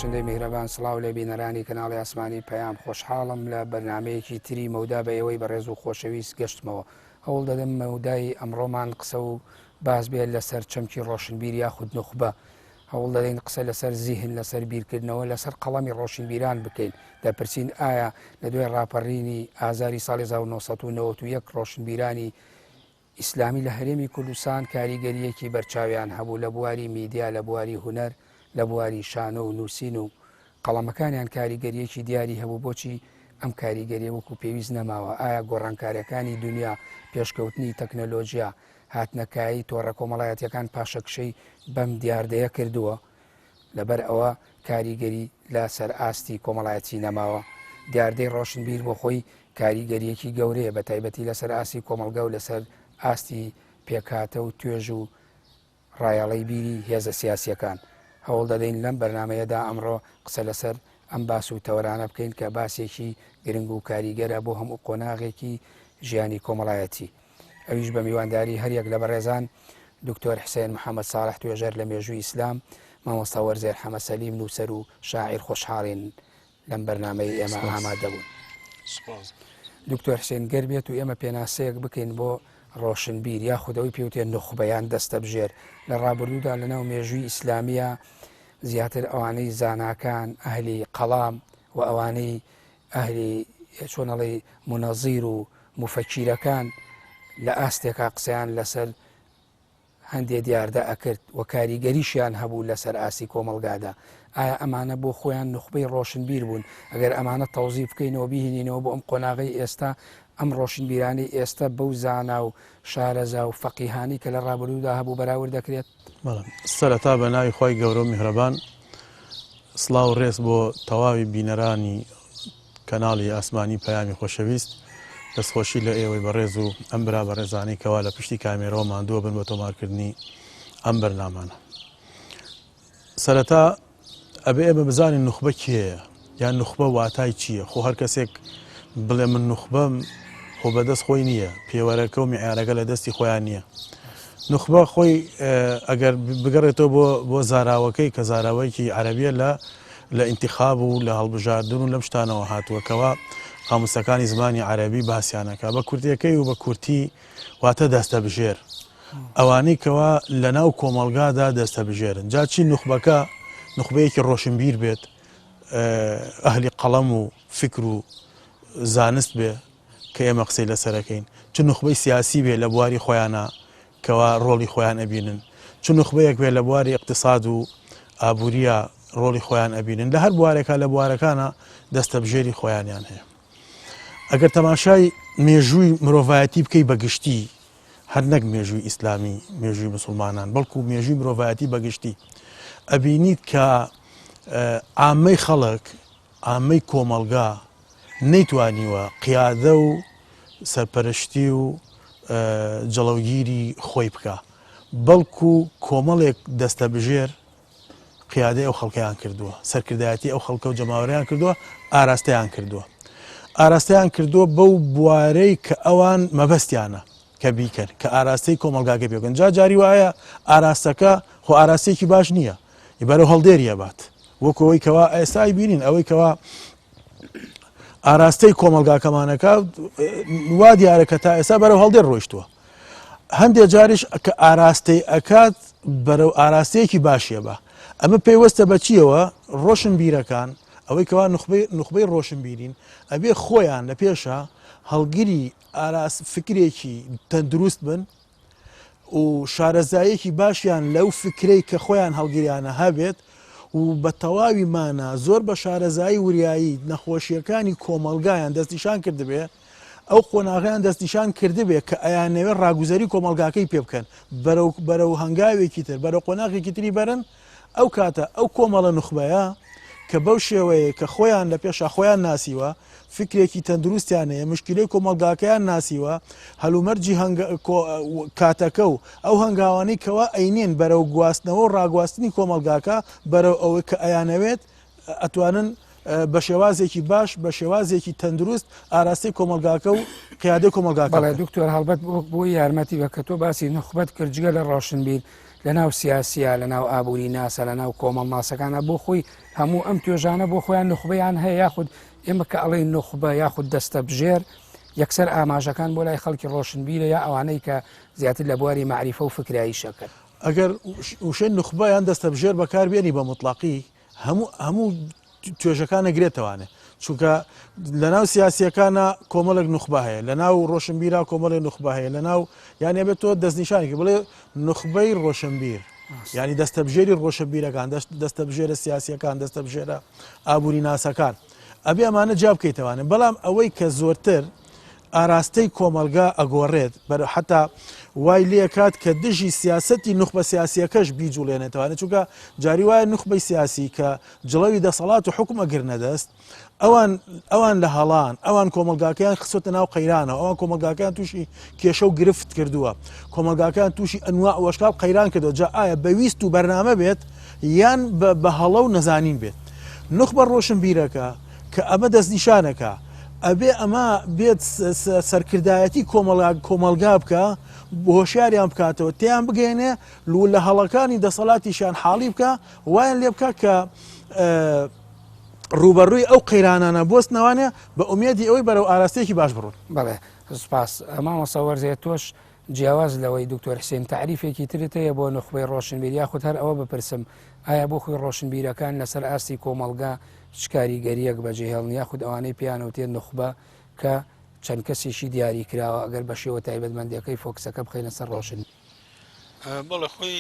بەخشندەی میهرەبان سڵاو لە بینەرانی کەناڵی ئاسمانی پەیام خۆشحاڵم لە بەرنمەیەکی تری مەودا بە ئێوەی بەڕێز و خۆشەویست گەشتمەوە. هەوڵ دەدەم مەودای ئەمڕۆمان قسە و باس بێت لەسەر چەمکی ڕۆشنبیر یاخود نوخبە. هەوڵ دەدەین قسە لەسەر زیهن لەسەر بیرکردنەوە لەسەر قەڵەمی ڕۆشنبیران بکەین. دەپرسین ئایا لە دوای ڕاپەڕینی ئازاری ساڵی 1991 ڕۆشنبیرانی ئیسلامی لە هەرێمی کوردستان کاریگەریەکی بەرچاویان هەبوو لە بواری میدیا، لە بواری هونەر، لە بواری شانە و نووسین و قەڵەمەکانیان کاریگەریەکی دیاری هەبوو. بۆچی ئەم کاریگەریە وەکو پێویست نەماوە؟ ئایا گۆڕانکاریەکانی دنیا پێشکەوتنی تەکنەلۆژیا هاتنەکایی تۆڕە کۆمەڵایەتیەکان پاشەکشەی بەم دیاردەیە کردووە؟ لەبەر ئەوە کاریگەری لە سەر ئاستی کۆمەڵایەتی نەماوە. دیاردەی ڕۆشنبیر بۆ خۆی کاریگەریەکی گەورەیە، بە تایبەتی لەسەر ئاستی کۆمەلگا و لەسەر ئاستی پێکاتە و توێژ و ڕایەڵەی بیری هێزە سیاسیەکان. هەوڵ دەدەین لەم بەرنمەیەدا ئەمڕۆ قسە لەسەر ئەم باس و تەوەرانە بکەین کە باسێکی گرنگ و کاریگەرە بۆ هەموو قۆناغێکی ژیانی کۆمەڵایەتی. ئەویش بە میوانداری هەریەک لە بەڕێزان دکتۆر حسێن محەممەد ساڵح توێژەر لە مێژووی ئیسلام، مامۆستا وەرزێر حەمە سەلیم نووسەر و شاعیر خۆشحاڵین لەم بەرنمەی ئێمە ئامادە بوون. دکتۆر حسێن گەر بێت و ئێمە پێناسەیەک بکەین بۆ ڕۆشنبیر یاخودەوەی پێوتێن نوخبەیان دەستە بژێر. لە ڕابردوودا لەناو مێژووی ئیسلامیە زیاتر ئەوانەی زاناکان، ئەهلی قەڵام و ئەوانەی ئەهلی چۆنەڵی منەزیر و مفەکیرەکان لە ئاستێکا قسەیان لەسەر هەندێ دیاردە ئەکرد و کاریگەریشیان هەبوو لەسەر ئاسی کۆمەلگادا. ئایا ئەمانە بۆ خۆیان نوخبەی ڕۆشنبیر بوون؟ ئەگەر ئەمانە تەوزیف بکەینەوە بیهێنینەوە بۆ ئەم قۆناغی ئێستا، ئەم ڕۆشنبیرانی ئێستا بەو زانا و شارەزا و فەقیهانی کە لە ڕابردوودا هەبوو بەراورد دەکرێت؟ سەرەتا بە ناوی خۆی گەورە و میهرەبان سڵاو ڕێز بۆ تەواوی بینەرانی کەناڵی ئاسمانی پەیامی خۆشەویست، دەستخۆشی لە ئێوەی بەڕێز و ئەم برا بەڕێزانەی کەوا لە پشتی کامێرەوە ماندووە بن بە تۆمارکردنی ئەم بەرنامانە. سەرەتا ئەبێ ئێمە بزانین نوخبە کێیە یان نوخبە واتای چییە؟ خۆ هەر کەسێک بڵێ من نوخبەم خۆ بەدەست خۆی نییە، پێوەرەکە و میعیارەکە لە دەستی خۆیان نییە. نوخبە خۆی ئەگەر بگەڕێتەوە بۆ زاراوەکەی کە زاراوەیەکی عەرەبیە لە ئینتیخاب و لە هەڵبژاردن و لەم شتانەوە هاتووەکەوە قاموسەکانی زمانی عەرەبی باسییانەکە بە کورتیەکەی و بە کورتی واتە دەستە بژێر، ئەوانەی کەوا لە ناو کۆمەلگادا دەستە بژێرن. جا چی نوخبەکە نوخبەیەکی ڕۆشنبیر بێت، ئەهلی قەڵەم و فکر و زانست بێ کە ئێمە قسەی لەسەرەکەین، چ نوخبەی سیاسی بێ لە بواری خۆیانە کەوا ڕۆڵی خۆیان ئەبینن، چ نوخبەیەک بێ لە بواری اقتصاد و ئابووریە ڕۆڵی خۆیان ئەبینن، لە هەر بوارێکە لە بوارەکانە دەستە بژێری خۆیانیان هەیە. ئەگەر تەماشای مێژووی مرۆڤایەتی بکەی بەگشتی، هەر نەک مێژووی ئیسلامی مێژووی مسلمانان، بەڵکو مێژووی مرۆڤایەتی بەگشتی، ئەبینیت کە عامەی خەڵک، عامەی کۆمەلگا نەیتوانیوە قیادە و سەرپەرشتی و جەڵەوگیری خۆی بکە، بەڵکو کۆمەڵێک دەستە بژێر قیادەی ئەو خەڵکەیان کردووە، سەرکردایەتی ئەو خەڵکە و جەماوەڕێیان کردووە، ئاراستەیان کردووە. ئاراستەیان کردووە بەو بوارەی کە ئەوان مەبەستیانە کە بیکەن، کە ئاراستەی کۆمەلگاکە پێکەن. جاری وایە ئاراستەکە خۆ ئاراستەیەکی باش نییە، بەرەو هەڵدێریە بات، وەکو ئەوەی کەوا ئێستای بینین، ئەوەی کەوا ئاراستەی کۆمەلگاکەمانەکە وا دیارەکە تا ئێستا بەرەو هەڵدێر ڕۆیشتووە. هەندێک جاریش کە ئاراستەی ئەکات بەرەو ئاراستەیەکی باشیە بە. ئەمە پێیوەستە بە چیەوە؟ ڕۆشنبیرەکان، ئەوەی کەوا نوخبەی ڕۆشنبیرین، ئەبێ خۆیان لە پێشە هەڵگیری فکرێکی تەندروست بن و شارەزایەکی باشیان لەو فکرەی کە خۆیان هەڵگیریانە هەبێت و بە تەواوی مانە زۆر بە شارەزایی وریایی نەخۆشیەکانی کۆمەلگایان دەستنیشان کردبێ، ئەو قۆناغیان دەستنیشان کردبێ کە ئەیانەوێت ڕاگوزەری کۆمەلگاکەی پێ بکەن، بەرەو هەنگاوێکی تر، بەرەو قۆناغێکی تری بەرن. ئەو کاتە ئەو کۆمەڵە نوخبەیە کە بەو شێوەیە کە خۆیان لە پێشە خۆیان ناسیوە، فکرێکی تەندروستیانەیە، مشکلەی کۆمەلگاکەیان ناسیوە، هەلومەرجی کاتەکە و ئەو هەنگاوانەی کەوا ئەینێن بەرەو گواستنەوە و ڕاگواستنی کۆمەلگاکە، بەرەو ئەوەی کە ئەیانەوێت ئەتوانن بە شێوازێکی باش بە شێوازێکی تەندروست ئاراستی کۆمەلگاکە و قیادە کۆمەلگاکە. بەڵێ دکتۆر هەڵبەت بۆ یارمەتی بە کە تۆ باسی نخبەت کردجگە لە ڕۆشنبیر لە ناو سیاسیە لە ناو ئابووری ناسە لە ناو کۆمەڵ ناسەکانە بۆ خۆی هەموو ئەم توێژانە بۆ خۆیان نخبەیان هەیە یاخود ئێمە کە ئەڵێ نخبە یاخود دەستە بژێر یەکسەر ئاماژەکان بۆ لای خەڵکی ڕۆشنبیرە یا ئەوانەی کە زیاتر لە بواری معریفە و فکرایی شەکەن. ئەگەر وشێن نخبەیان دەستە بژێر بەکاربێنی بە مطلقی هەموو توێژەکان نەگرێتەوانێ چونکە لە ناو سیاسیەکانە کۆمەڵێک نخبە هەیە لە ناو ڕۆشنبیرا کۆمەڵی نخبە هەیە لە ناو یانێ بێت تۆ دەستنیشانێکی بڵێ نخبەی ڕۆشنبیر ینی دەستە بژێری ڕۆشنبیرەکان دەستە بژێرە سیاسیەکان دەستە بژێرە ئابووری ناسەکان ئەبێ ئەمانە جا بکەیتەوانێت بەڵام ئەوەی کە زۆرتر ئاراستەی کۆمەلگا ئەگۆڕێت حتا وای لێ کات کە دژی سیاسەتی نخبە سیاسیەکەش بیجوڵێنێتەوانێت چونکە جاری وایە نخبەی سیاسی کە جڵەوی دەسەڵات و حکومە گرنەدەست ئەوان لە هەڵان ئەوان کۆمەلگاکەیان خسۆتە ناو قەیرانەوە ئەوان کۆمەلگاکەیان تووشی کێشە و گرفت کردووە کۆمەلگاکەیان تووشی ئەنوا وەشکال قەیران کردەوە جا ئایا بەویست و بەرنامە بێت یان بە هەڵە و نەزانین بێت نخبە ڕۆشنبیرەکە کە ئەمە دەستنیشانەکە ئەبێ ئەمە بێت سەرکردایەتی کۆمەلگا بکە هۆشیاریان بکاتەوە تیان بگەێنێ لە هەڵەکانی دەسەڵاتیشان حاڵی بکە وایان لێ بکە کە ڕوبەڕووی ئەو قەیرانانە بۆستنەوانێ بە ئومێدی ئەوەی بەرەو ئاراستەیەکی باش بڕۆن. بەڵێ سپاس مامۆستا وەرزێ تۆش جیاواز لەوەی دکتۆر حسێن تعریفێکی ترت هەیە بۆ نخبەی ڕۆشنبیر یاخود هەر ئەوە بپرسم ئایا بۆ خۆی ڕۆشنبیرەکان لەسەر ئاستی کۆمەلگا چ کاریگەریەک بەجێهێڵن یاخود ئەوانەی پیانەوتێت نخبە کە چەند کەسێکی دیاری کراوە ئەگەر بە شێوە تایبەتمەندیەکەی فۆکسەکە بخەینە سەر ڕۆشن. بەڵێ خۆی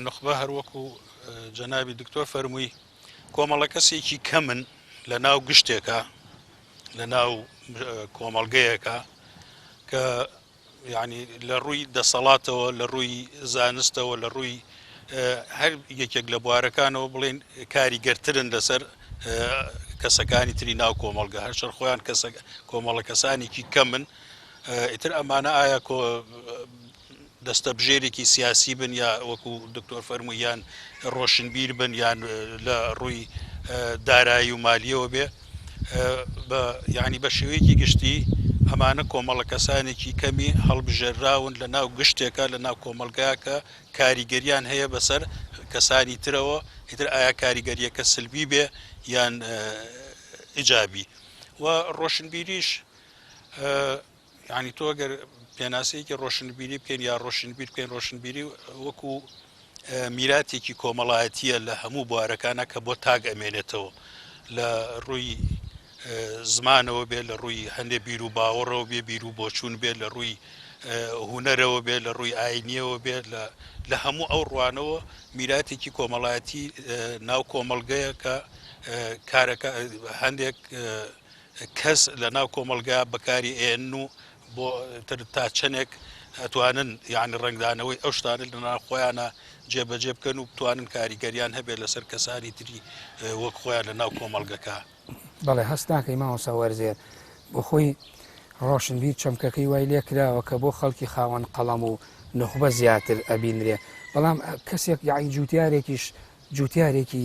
نخبە هەروەکو جەنابی دکتۆر فەرمووی کۆمەڵە کەسێکی کەمن لە ناو گشتێکە لە ناو کۆمەڵگەیەکە کە یعنی لە ڕووی دەسەڵاتەوە لە ڕووی زانستەوە لە ڕووی هەر یەکێک لە بوارەکانەوە بڵێن کاریگەرترن لەسەر کەسەکانی تری ناو کۆمەڵگە هەرشەر خۆیان کۆمەڵە کەسانێکی کەمن ئیتر ئەمانە ئایا دەستە بژێرێکی سیاسی بن یا وەکو دکتۆر فەرموویان ڕۆشنبیر بن یان لە ڕووی دارایی و مالیەوە بێ یعنی بە شێوەیەکی گشتی ئەمانە کۆمەڵە کەسانێکی کەمی هەڵبژێراون لە ناو گشتێکە لە ناو کۆمەلگایە کە کاریگەریان هەیە بەسەر کەسانی ترەوە ئیتر ئایا کاریگەریەکە سلبی بێ یان ئیجابی و ڕۆشنبیریش یعنی تۆ ئەگەر پێناسەیەکی ڕۆشنبیری بکەین یا ڕۆشنبیر بکەین ڕۆشنبیری وەکو میراتێکی کۆمەڵایەتیە لە هەموو بوارەکانە کە بۆ تاگ ئەمێنێتەوە لە ڕووی زمانەوە بێت لە ڕووی هەندێک بیر و باوەڕەوە بێ بیر و بۆچوون بێت لە ڕووی هوەرەوە بێت لە ڕووی ئاینیەوە بێت لە هەموو ئەو ڕوانەوە میراتێکی کۆمەڵایەتی ناو کۆمەلگەیە کە کارەکە هەندێک کەس لە ناو کۆمەلگا بەکاری ئێن و بۆ تا چەندێک ئەتوانن یعنی ڕنگدانەوەی ئەو شتانە لە ناو خۆیانە جێبەجێ بکەن و بتوانن کاریگەریان هەبێت لەسەر کەسانی تری وەک خۆیان لە ناو کۆمەلگەکە. بەڵێ هەست ناکەی مامۆستا وەرزێت بۆ خۆی ڕۆشنبیر چەمکەکەی وای لێ کراوە کە بۆ خەڵکی خاوەن قەڵەم و نخبە زیاتر ئەبینرێ بەڵام کەسێک یاعی جوتیارێکی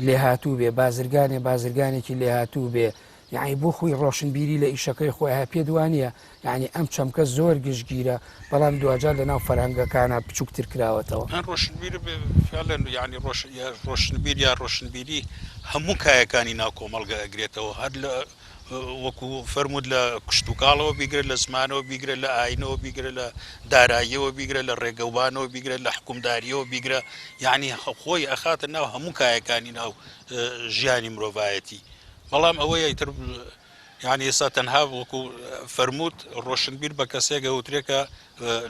لێهاتوو بێ بازرگانێکی لێهاتوو بێ یعنی بۆ خۆی ڕۆشنبیری لە ئیشەکەی خۆی هە پێ دوانیە یعنی ئەم چەمکە زۆر گشتگیرە بەڵام دوجار لە ناو فەرهەنگەکانە بچووکتر کراوەتەوە ڕۆشنبیر ینی ڕۆشنبیر یا ڕۆشنبیری هەموو کایەکانی ناو کۆمەڵگە ئەگرێتەوە هەر لە وەکو فەرموود لە کشت و کاڵەوە بیگرێت لە زمانەوە بیگرێت لە ئاینەوە بیگرێت لە داراییەوە بیگرێت لە ڕێگەوبانەوە بیگرێت لە حکومداریەوە بیگرە یعنی خۆی ئەخاتە ناو هەموو کایەکانی ناو ژیانی مرۆڤایەتی بەڵام ئەوەیە ئیتر یعنی ئێستا تەنها وەکو فەرموود ڕۆشنبیر بە کەسێک ئەوترێکە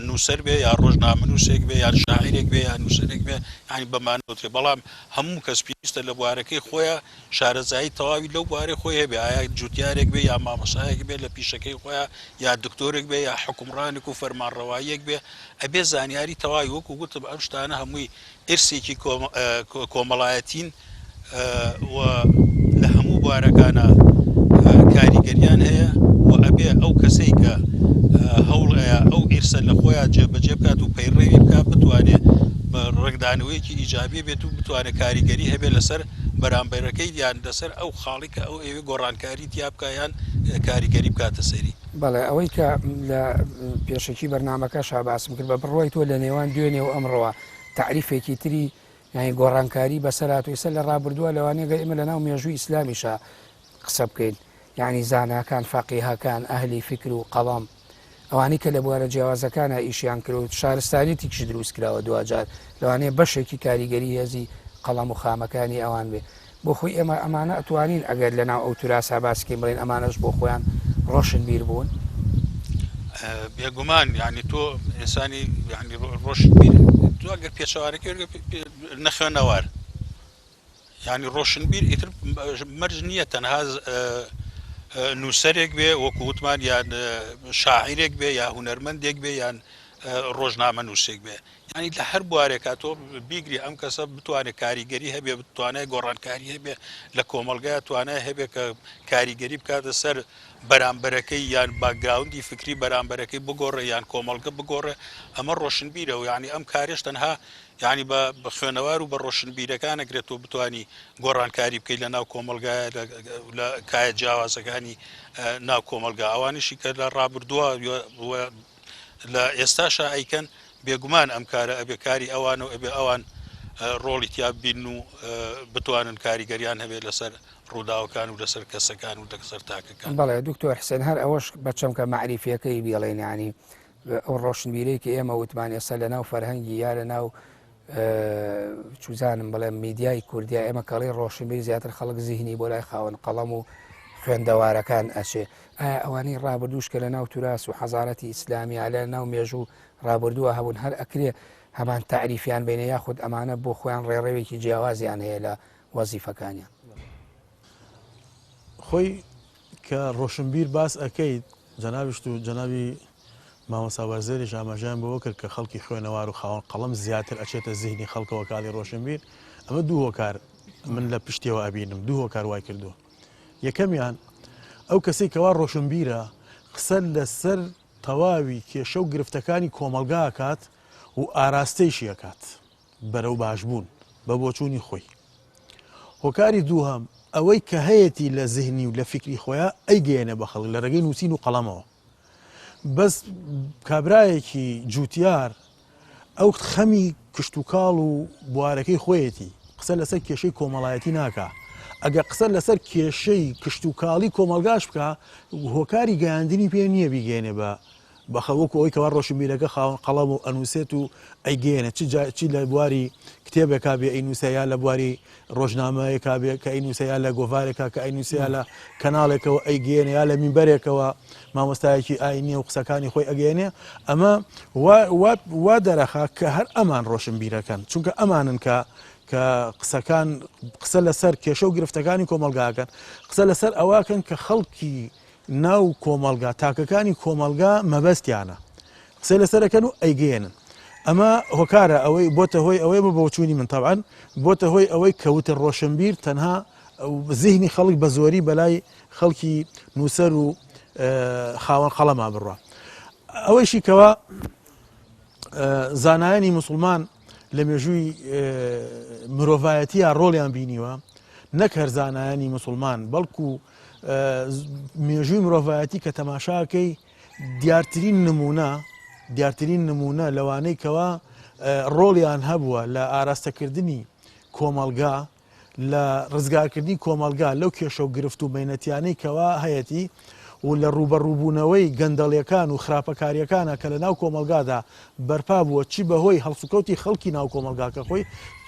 نووسەر بێ یا ڕۆژنامە نووسێک بێ یان شاعیرێک بێ یا نووسەرێک بێ ینی بەمانوترێ بەڵام هەموو کەس پێویستە لە بوارەکەی خۆیان شارەزایی تەواوی لەو بوارەی خۆی هەبێ ئایا جوتیارێک بێ یا مامۆسایەک بێ لە پیشەکەی خۆیان یا دکتۆرێک بێ یا حکومڕانێک و فەرمانڕەواییەک بێ ئەبێ زانیاری تەواوی وەکو گوتم ئەم شتانە هەمووی ئرسێکی کۆمەڵایەتین و لە هەموو بوارەکانە کاریگەریان هەیە و ئەبێ ئەو کەسەی کە هەوڵەیە ئەو ئیرسە لە خۆیان جێبەجێ بکات و پەیڕێوی بکات بتوانێت بە ڕێکدانەوەیەکی ئیجابی بێت و بتوانێت کاریگەری هەبێت لەسەر بەرامبەرەکەی دیان لەسەر ئەو خاڵیکە ئەو ئێوە گۆڕانکاری تیابکایان کاریگەری بکاتە سەری. بەڵێ ئەوەی کە لە پێشکی بەرنمەکە شاباسم کرد بە بڕۆی تۆ لە نێوان دوێنێ و ئەمڕەوە تعریفێکی تری یانی گۆڕانکاری بەسەرات و ئێستا لە ڕابردووە لەوانەیە ئێمە لە ناو مێژووی ئیسلامیشە قسە بکەین، یعنی زاناکان فەقیهەکان ئەهلی فکر و قەڵام ئەوانەی کە لە بوارە جیاوازەکانە ئیشیان کرد و شارستانیتیکش دروست کراوە دوجار لەوانەیە بەشێکی کاریگەری هێزی قەڵام و خامەکانی ئەوان بێ بۆ خۆی ئێمە ئەمانە ئەتوانین ئەگەر لە ناو ئەو توراسا باسکەین بڵێن ئەمانەش بۆ خۆیان ڕۆشن بیر بوون. بێگومان یعنی تۆ ئینسانی یعنی ڕۆشن بیر تۆ ئەگەر پێچەوارێکی نەخوێنەوار یعنی ڕۆشن بیر ئیتر مەرج نییە تەنها نووسەرێک بێ وەکو وتمان یان شاعیرێک بێ یا هونەرمەندێک بێ یان ڕۆژنامە نووسێک بێ، ینی لە هەر بوارێکە تۆ بیگری ئەم کەسە بتوانێت کاریگەری هەبێ بتوانێت گۆڕانکاری هەبێ لە کۆمەلگای توانای هەبێت کە کاریگەری بکاتە سەر بەرامبەرەکەی یان باگراوندی فکری بەرامبەرەکەی بگۆڕێ یان کۆمەلگە بگۆڕێ ئەمە ڕۆشنبیرە و یعنی ئەم کارێش تەنها یعنی بە خوێنەوار و بە ڕۆشنبیرەکان ئەگرێتەوە بتوانی گۆڕانکاری بکەیت لە ناو کۆمەلگای لە کایە جیاوازەکانی ناو کۆمەلگا ئەوانیشی کە لە ڕابردووە لە ئێستاشە ئەیکەن بێگومان ئەم کارە ئەبێ کاری ئەوان و ئەبێ ئەوان ڕۆڵی تیاب بین و بتوانن کاریگەریان هەبێت لەسەر ڕووداوەکان و لەسەر کەسەکان و لەسەر تاکەکان. بەڵێ دکتۆر حسێن هەر ئەوەش بەچەمکە معریفیەکەی بێڵێن ینی ئەو ڕۆشنبیرەیەکی ئێمە وتمان ئێستا لە ناو فەرهەنگی یا لە ناو چوزانم بڵێ میدیای کوردیا ئێمە کەڵی ڕۆشنبیر زیاتر خەڵک زیهنی بۆ لای خاوەن قەڵەم و خوێندەوارەکان ئەچێ ئایا ئەوانەی ڕابردووش کە لە ناو توراس و حەزارەتی ئیسلامی لە ناو مێژوو ڕابردووە هەبوون هەر ئەکرێ هەمان تعریفیان بینە یاخود ئەمانە بۆ خۆیان ڕێڕێوێکی جیاوازیان هەیە لە وەزیفەکانیان. خۆی کە ڕۆشنبیر باس ئەەکەیت جەنابشت و جەنابی مامۆساوەرزێری ئاماژیان بەوە کرد کە خەڵکی خوێنەوار و خاوەن قەڵەم زیاتر ئەچێتە زیهنی خەڵکەوە کاڵی ڕۆشنبیر. ئەمە دوو هۆکار من لە پشتیەوە ئەبینم، دوو هۆکار وای کردووە. یەکەمیان ئەو کەسێک کەوا ڕۆشنبیرە قسە لەسەر تەواوی کێشە و گرفتەکانی کۆمەلگا ئەکات و ئاراستەیشی ئەکات بەرەو باشبوون بە بۆچوونی خۆی. هۆکاری دووهەم ئەوەی کە هەیەی لە زیهنی و لە فکری خۆیان ئەیگەێنە بە خەڵک لە ڕێگەی نووسین و قەڵەمەوە. بەس کابرایەکی جوتیار ئەو خەمی کشت و کاڵ و بوارەکەی خۆیەتی قسە لەسەر کێشەی کۆمەڵایەتی ناکە. ئەگە قسە لەسەر کێشەی کشت و کاڵی کۆمەلگاش بکە هۆکاری گەیاندنی پێ نییە بیگەێنێ بە خەوەکو ئەوەی کەوا ڕۆشنبیرەکە خاوەن قەڵەم و ئەنووسێت و ئەیگەێنە چی لە بواری کتێبێکا بێ ئەینووسەیە لە بواری ڕۆژنامەیەکا بێ کە ئەینووسەیە لە گۆڤارێکا کە ئەینووسەیە لە کەناڵێکەوە ئەیگەێنە یا لە مینبەرێکەوە مامۆستایەکی ئاینیە و قسەکانی خۆی ئەگەێنێ. ئەمە وا دەرەخا کە هەر ئەمان ڕۆشنبیرەکەن چونکە ئەمانن کە قسەکان قسە لەسەر کێشە و گرفتەکانی کۆمەلگاکەن قسە لەسەر ئەواکەن کە خەڵکی ناو کۆمەلگا تاکەکانی کۆمەلگا مەبەستیانە قسە لەسەرەکەن و ئەیگەێنن. ئەمە هۆکارە ئەوەی بۆتە هۆی ئەوەی بۆچوونی من تەبعاً بۆتە هۆی ئەوەی کەوتە ڕۆشنبیر تەنها زیهنی خەڵک بە زۆری بەلای خەڵکی نووسەر و خاوەن قەڵەما بڕوە. ئەوەیشی کەوا زانایانی موسڵمان لە مێژووی مرۆڤایەتیە ڕۆڵیان بینیوە نەک هەر زانایانی موسڵمان بەڵکو مێژووی مرۆڤایەتی کە تەماشاکەی دیارترین نمونە لەوانەی کەوا ڕۆڵیان هەبووە لە ئاراستەکردنی کۆمەلگا لە ڕزگارکردنی کۆمەلگا لەو کێشە و گرفت و بینەتیانەی کەوا هەیەی و لە ڕوبەڕووبوونەوەی گەندەڵیەکان و خراپەکاریەکانە کە لە ناو کۆمەلگادا بەرپا بووە چی بەهۆی هەڵسوکەوتی خەڵکی ناو کۆمەلگاکە خۆی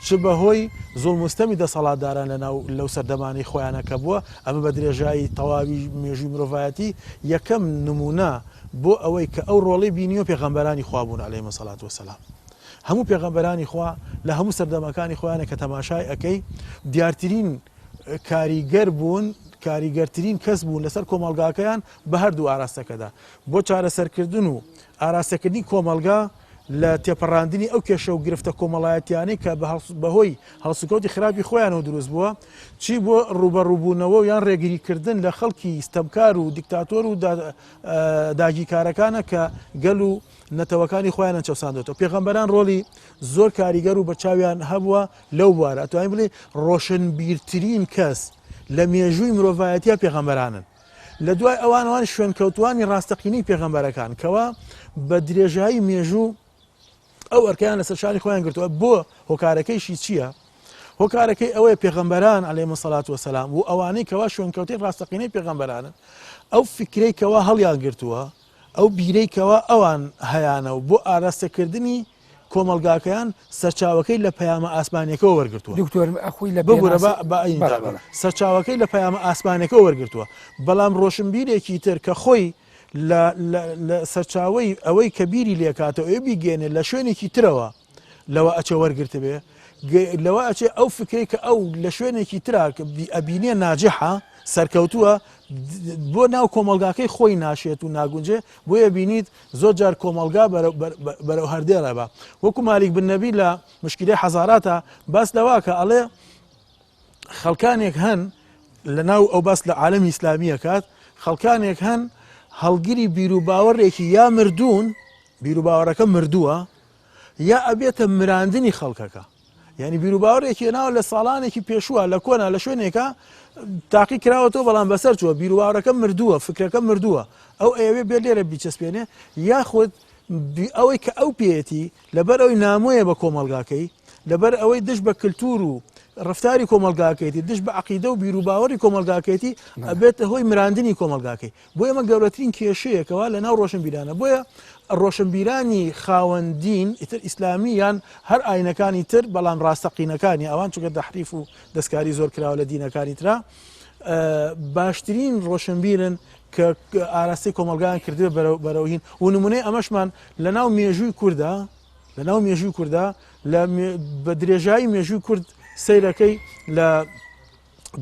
چ بەهۆی زۆڵمستەمی دەسەڵاتداران لەو سەردەمانی خۆیانەکە بووە. ئەمە بە درێژایی تەواوی مێژووی مرۆڤایەتی یەکەم نمونە بۆ ئەوەی کە ئەو ڕۆڵەی بینیوە پێغەمبەرانی خوا بوون عەلەیهیمە سەڵات وەسەلام. هەموو پێغەمبەرانی خوا لە هەموو سەردەمەکانی خۆیانە کە تەماشای ئەەکەی دیارترین کاریگەر بوون کاریگەرترین کەس بوون لەسەر کۆمەلگاکەیان بە هەردوو ئاراستەکەدا بۆ چارەسەرکردن و ئاراستەکردنی کۆمەلگا لە تێپەڕاندنی ئەو کێشە و گرفتە کۆمەڵایەتیانەی کە بەهۆی هەڵسوکەوتی خراپی خۆیانەوە دروست بووە چی بۆ ڕوبەڕووبوونەوە یان ڕێگریکردن لە خەڵکی ستەمکار و دیکتاتۆر و داگیرکارەکانە کە گەل و نەتەوەکانی خۆیانە چەساندێتەوە. پێغەمبەران ڕۆلی زۆر کاریگەر و بە چاویان هەبووە لەو بوارە ئەتوانین بڵێ ڕۆشنبیرترین کەس لە مێژووی مرۆڤایەتیە پێغەمبەرانن. لە دوای ئەوان شوێنکەوتوانی ڕاستەقینەی پێغەمبەرەکان کەوا بە درێژایی مێژوو ئەو ئەرکیان لەسەر شانی خۆیان گرتووە. بۆ هۆکارەکەیشی چییە؟ هۆکارەکەی ئەوەیە پێغەمبەران عەلەیهیمو سەڵات وەسەلام و ئەوانەی کەوا شوێنکەوتەی ڕاستەقینەی پێغەمبەرانن ئەو فکرەی کەوا هەڵیان گرتووە ئەو بیرەی کەوا ئەوان هەیانە و بۆ ئاراستەکردنی کۆمەلگاکەیان سەرچاوەکەی لە پەیامە ئاسمانیەکەەوە وەرگرتووە. دکتۆر ئەخوی لە ببوورە سەرچاوەکەی لە پەیامە ئاسمانیەکەەوە وەرگرتووە. بەڵام ڕۆشنبیرێکی تر کە خۆی لە سەرچاوی ئەوەی کە بیری لێکاتەوە ئێ بیگەێنێ لە شوێنێکی ترەوە لەوە ئەچە وەرگرتە بێ لەوە ئەچێ ئەو فکری کە ئەو لە شوێنێکی ترا ئەبینێ ناجحە سەرکەوتووە بۆ ناو کۆمەلگاکەی خۆی ناشێت و ناگونجێ بۆیە بینیت زۆر جار کۆمەلگا بەرەو هەردێڕێبە. وەکو مالیک بن نەبی لە مشکلەی حەزاراتە باس لەواکە ئەڵێ خەڵکانێک هەن لە ناو ئەو باس لە عالەمی ئیسلامیە کات خەڵکانێک هەن هەڵگیری بیرروباوەڕێکی یا مردوون بیرروباوەڕەکە مردووە یا ئەبێتە مراندنی خەڵکەکە. یعنی بیرروباوەڕێکی ناوە لە ساڵانێکی پێشووە لە کۆنا لە شوێنێکە تاقی کراوەتەوە بەڵام بەسەر چووە بیرروباوەڕەکە مردووە فکرەکە مردووە ئەو ئەوێ بێ لێرە بیچەسپێنێ یاخود ئەوەی کە ئەو پێەتی لەبەر ئەوی نامۆیە بە کۆمەلگاکەی لەبەر ئەوەی دش بە کللتور و ڕفتاری کۆمەلگاکەیتی دش بە عقیدە و بیرروباوەڕی کۆمەلگاکەیتی ئەبێتە هۆی مراندنی کۆمەلگاکەی. بۆ ئێمە گەورەترین کێشەیەکەوە لە ناو ڕۆشنبیرانە بۆیە ڕۆشنبیرانی خاوەندین ئیتر ئیسلامی یان هەر ئاینەکانی تر بەڵام ڕاستەقینەکانی ئەوان چونکە تەحریف و دەستکاری زۆر کراوە لە دینەکانی ترا باشترین ڕۆشنبیرن کە ئاراستی کۆمەلگایان کردوێ بەرەوهین و نمونەی ئەمەشمان لە ناو مێژووی کووردا بە درێژایی مێژووی کورد سیرەکەی لە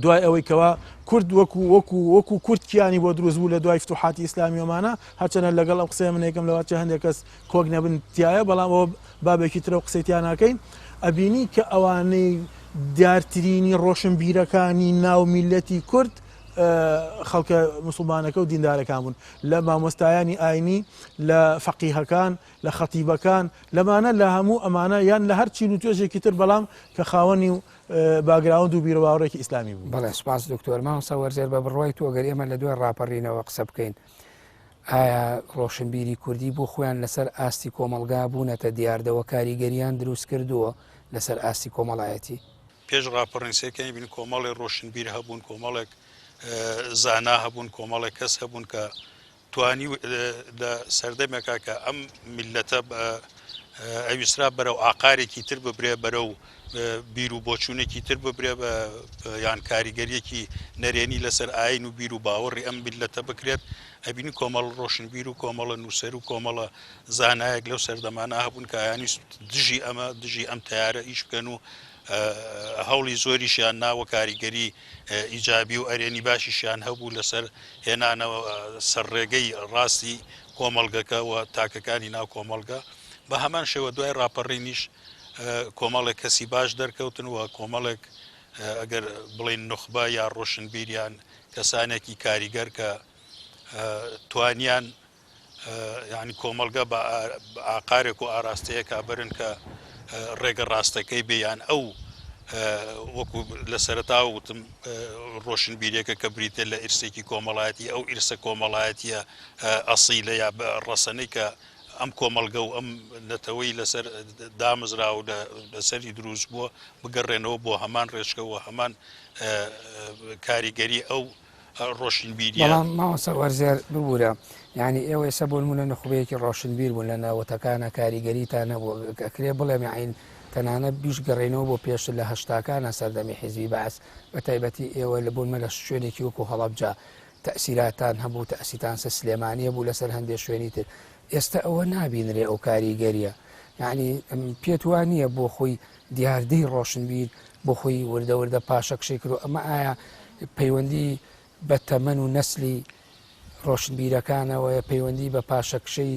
دوای ئەوەی کەوا کورد وەکو کورتکیانی بۆ دروست بوو لە دوای فتوحاتی ئیسلامی ئەمانە هەرچەنە لەگەڵ ئەو قسەی منێکم لەوە چە هەندێک کەس کۆک نەبن تایە بەڵام ئەوە بابێکی ترە و قسەیتیان ناکەین ئەبینی کە ئەوانەی دیارترینی ڕۆشنبیرەکانی ناو میلەتی کورد خەڵکە مسلمانەکە و دیندارەکان بوون لە مامۆستایانی ئاینی لە فەقیهەکان لە خەتیبەکان لەمانە لە هەموو ئەمانە یان لە هەر چین و توێژێکی تر بەڵام کە خاوەنی و باگراوند و بیرروباوەڕێکی ئیسلامی بوو. بەڵێ سپاس دکتۆر مامۆستا وەرزێر بە بڕوای تۆ گەر ئێمە لە دوای ڕاپەڕینەوە قسە بکەین ئایا ڕۆشنبیری کوردی بۆ خۆیان لەسەر ئاستی کۆمەلگا بوونەتە دیاردەوە کاریگەریان دروست کردووە لەسەر ئاستی کۆمەڵایەتی پێش ڕاپەڕینسەکەی بین کۆمەڵی ڕۆشنبیر هەبوون کۆمەڵێک زانا هەبوون کۆمەڵێک کەس هەبوون کە توانی لە سەردەمێکا کە ئەم میلەتە ئەویسرا بەرەو ئاقارێکی تر ببرێ بەرەو بیر و بۆچوونێکی تر ببرێ یان کاریگەریەکی نەرێنی لەسەر ئاین و بیر و باوەڕی ئەم میلەتە بکرێت ئەبینی کۆمەڵ ڕۆشنبیر و کۆمەڵە نووسەر و کۆمەڵە زانایەک لەو سەردەمانە هەبوون کە یانی دژی ئەم تیارە ئیش بکەن و هەوڵی زۆریشیان ناوە کاریگەری ئیجابی و ئەرێنی باشیشیان هەبوو لەسەر هێنانەوە سەرڕێگەی ڕاستی کۆمەڵگەکە و تاکەکانی ناو کۆمەڵگە بە هەمان شێوە دوای ڕاپەڕینیش کۆمەڵێک کەسی باش دەرکەوتن و کۆمەڵێک ئەگەر بڵین نخبە یا ڕۆشنبیریان کەسانێکی کاریگەر کە توانیان یعنی کۆمەڵگە بە ئاقارێک و ئاراستەیە کابرن کە ڕێگە ڕاستەکەی بێیان ئەو وەکو لە سەرەتا وتم ڕۆشنبیرێکە کە بریتە لە ئیرسێکی کۆمەڵایەتی ئەو ئیرسە کۆمەڵایەتیە ئەسیلە یا ڕەسەنەی کە ئەم کۆمەڵگە و ئەم نەتەوەی لەسەر دامزرا و لەسەری دروست بووە بگەڕێنەوە بۆ هەمان ڕێچکەوە هەمان کاریگەری ئەو ڕۆشنبیری بەڵام مامۆستا وەرزێر ببوورە یعنی ئێوە ئێستا بۆ نمونە نخبەیەکی ڕۆشنبیر بوون لە ناوەتەکانە کاریگەریتان نەبوو ئەکرێ بڵێم عین تەنانەت بیش گەڕێنەوە بۆ پێش لە هەشتاکانە سەردەمی حیزبی بەعس بە تایبەتی ئێوە لە بوونمە لە شوێنێکی وەکو هەڵەبجا تەئسیراتان هەبوو تەئسیتانسە سلێمانیە بوو لەسەر هەندێک شوێنی تر ئێستا ئەوە نابینرێ ئەو کاریگەریە یعنی پێت وانە بۆ خۆی دیاردەی ڕۆشنبیر بۆ خۆی وردە پاشەکشەی کرد ئەمە ئایا پەیوەندی بە تەمەن و نەسلی ڕۆشنبیرەکانەوە پەیوەندی بە پاشەکشەی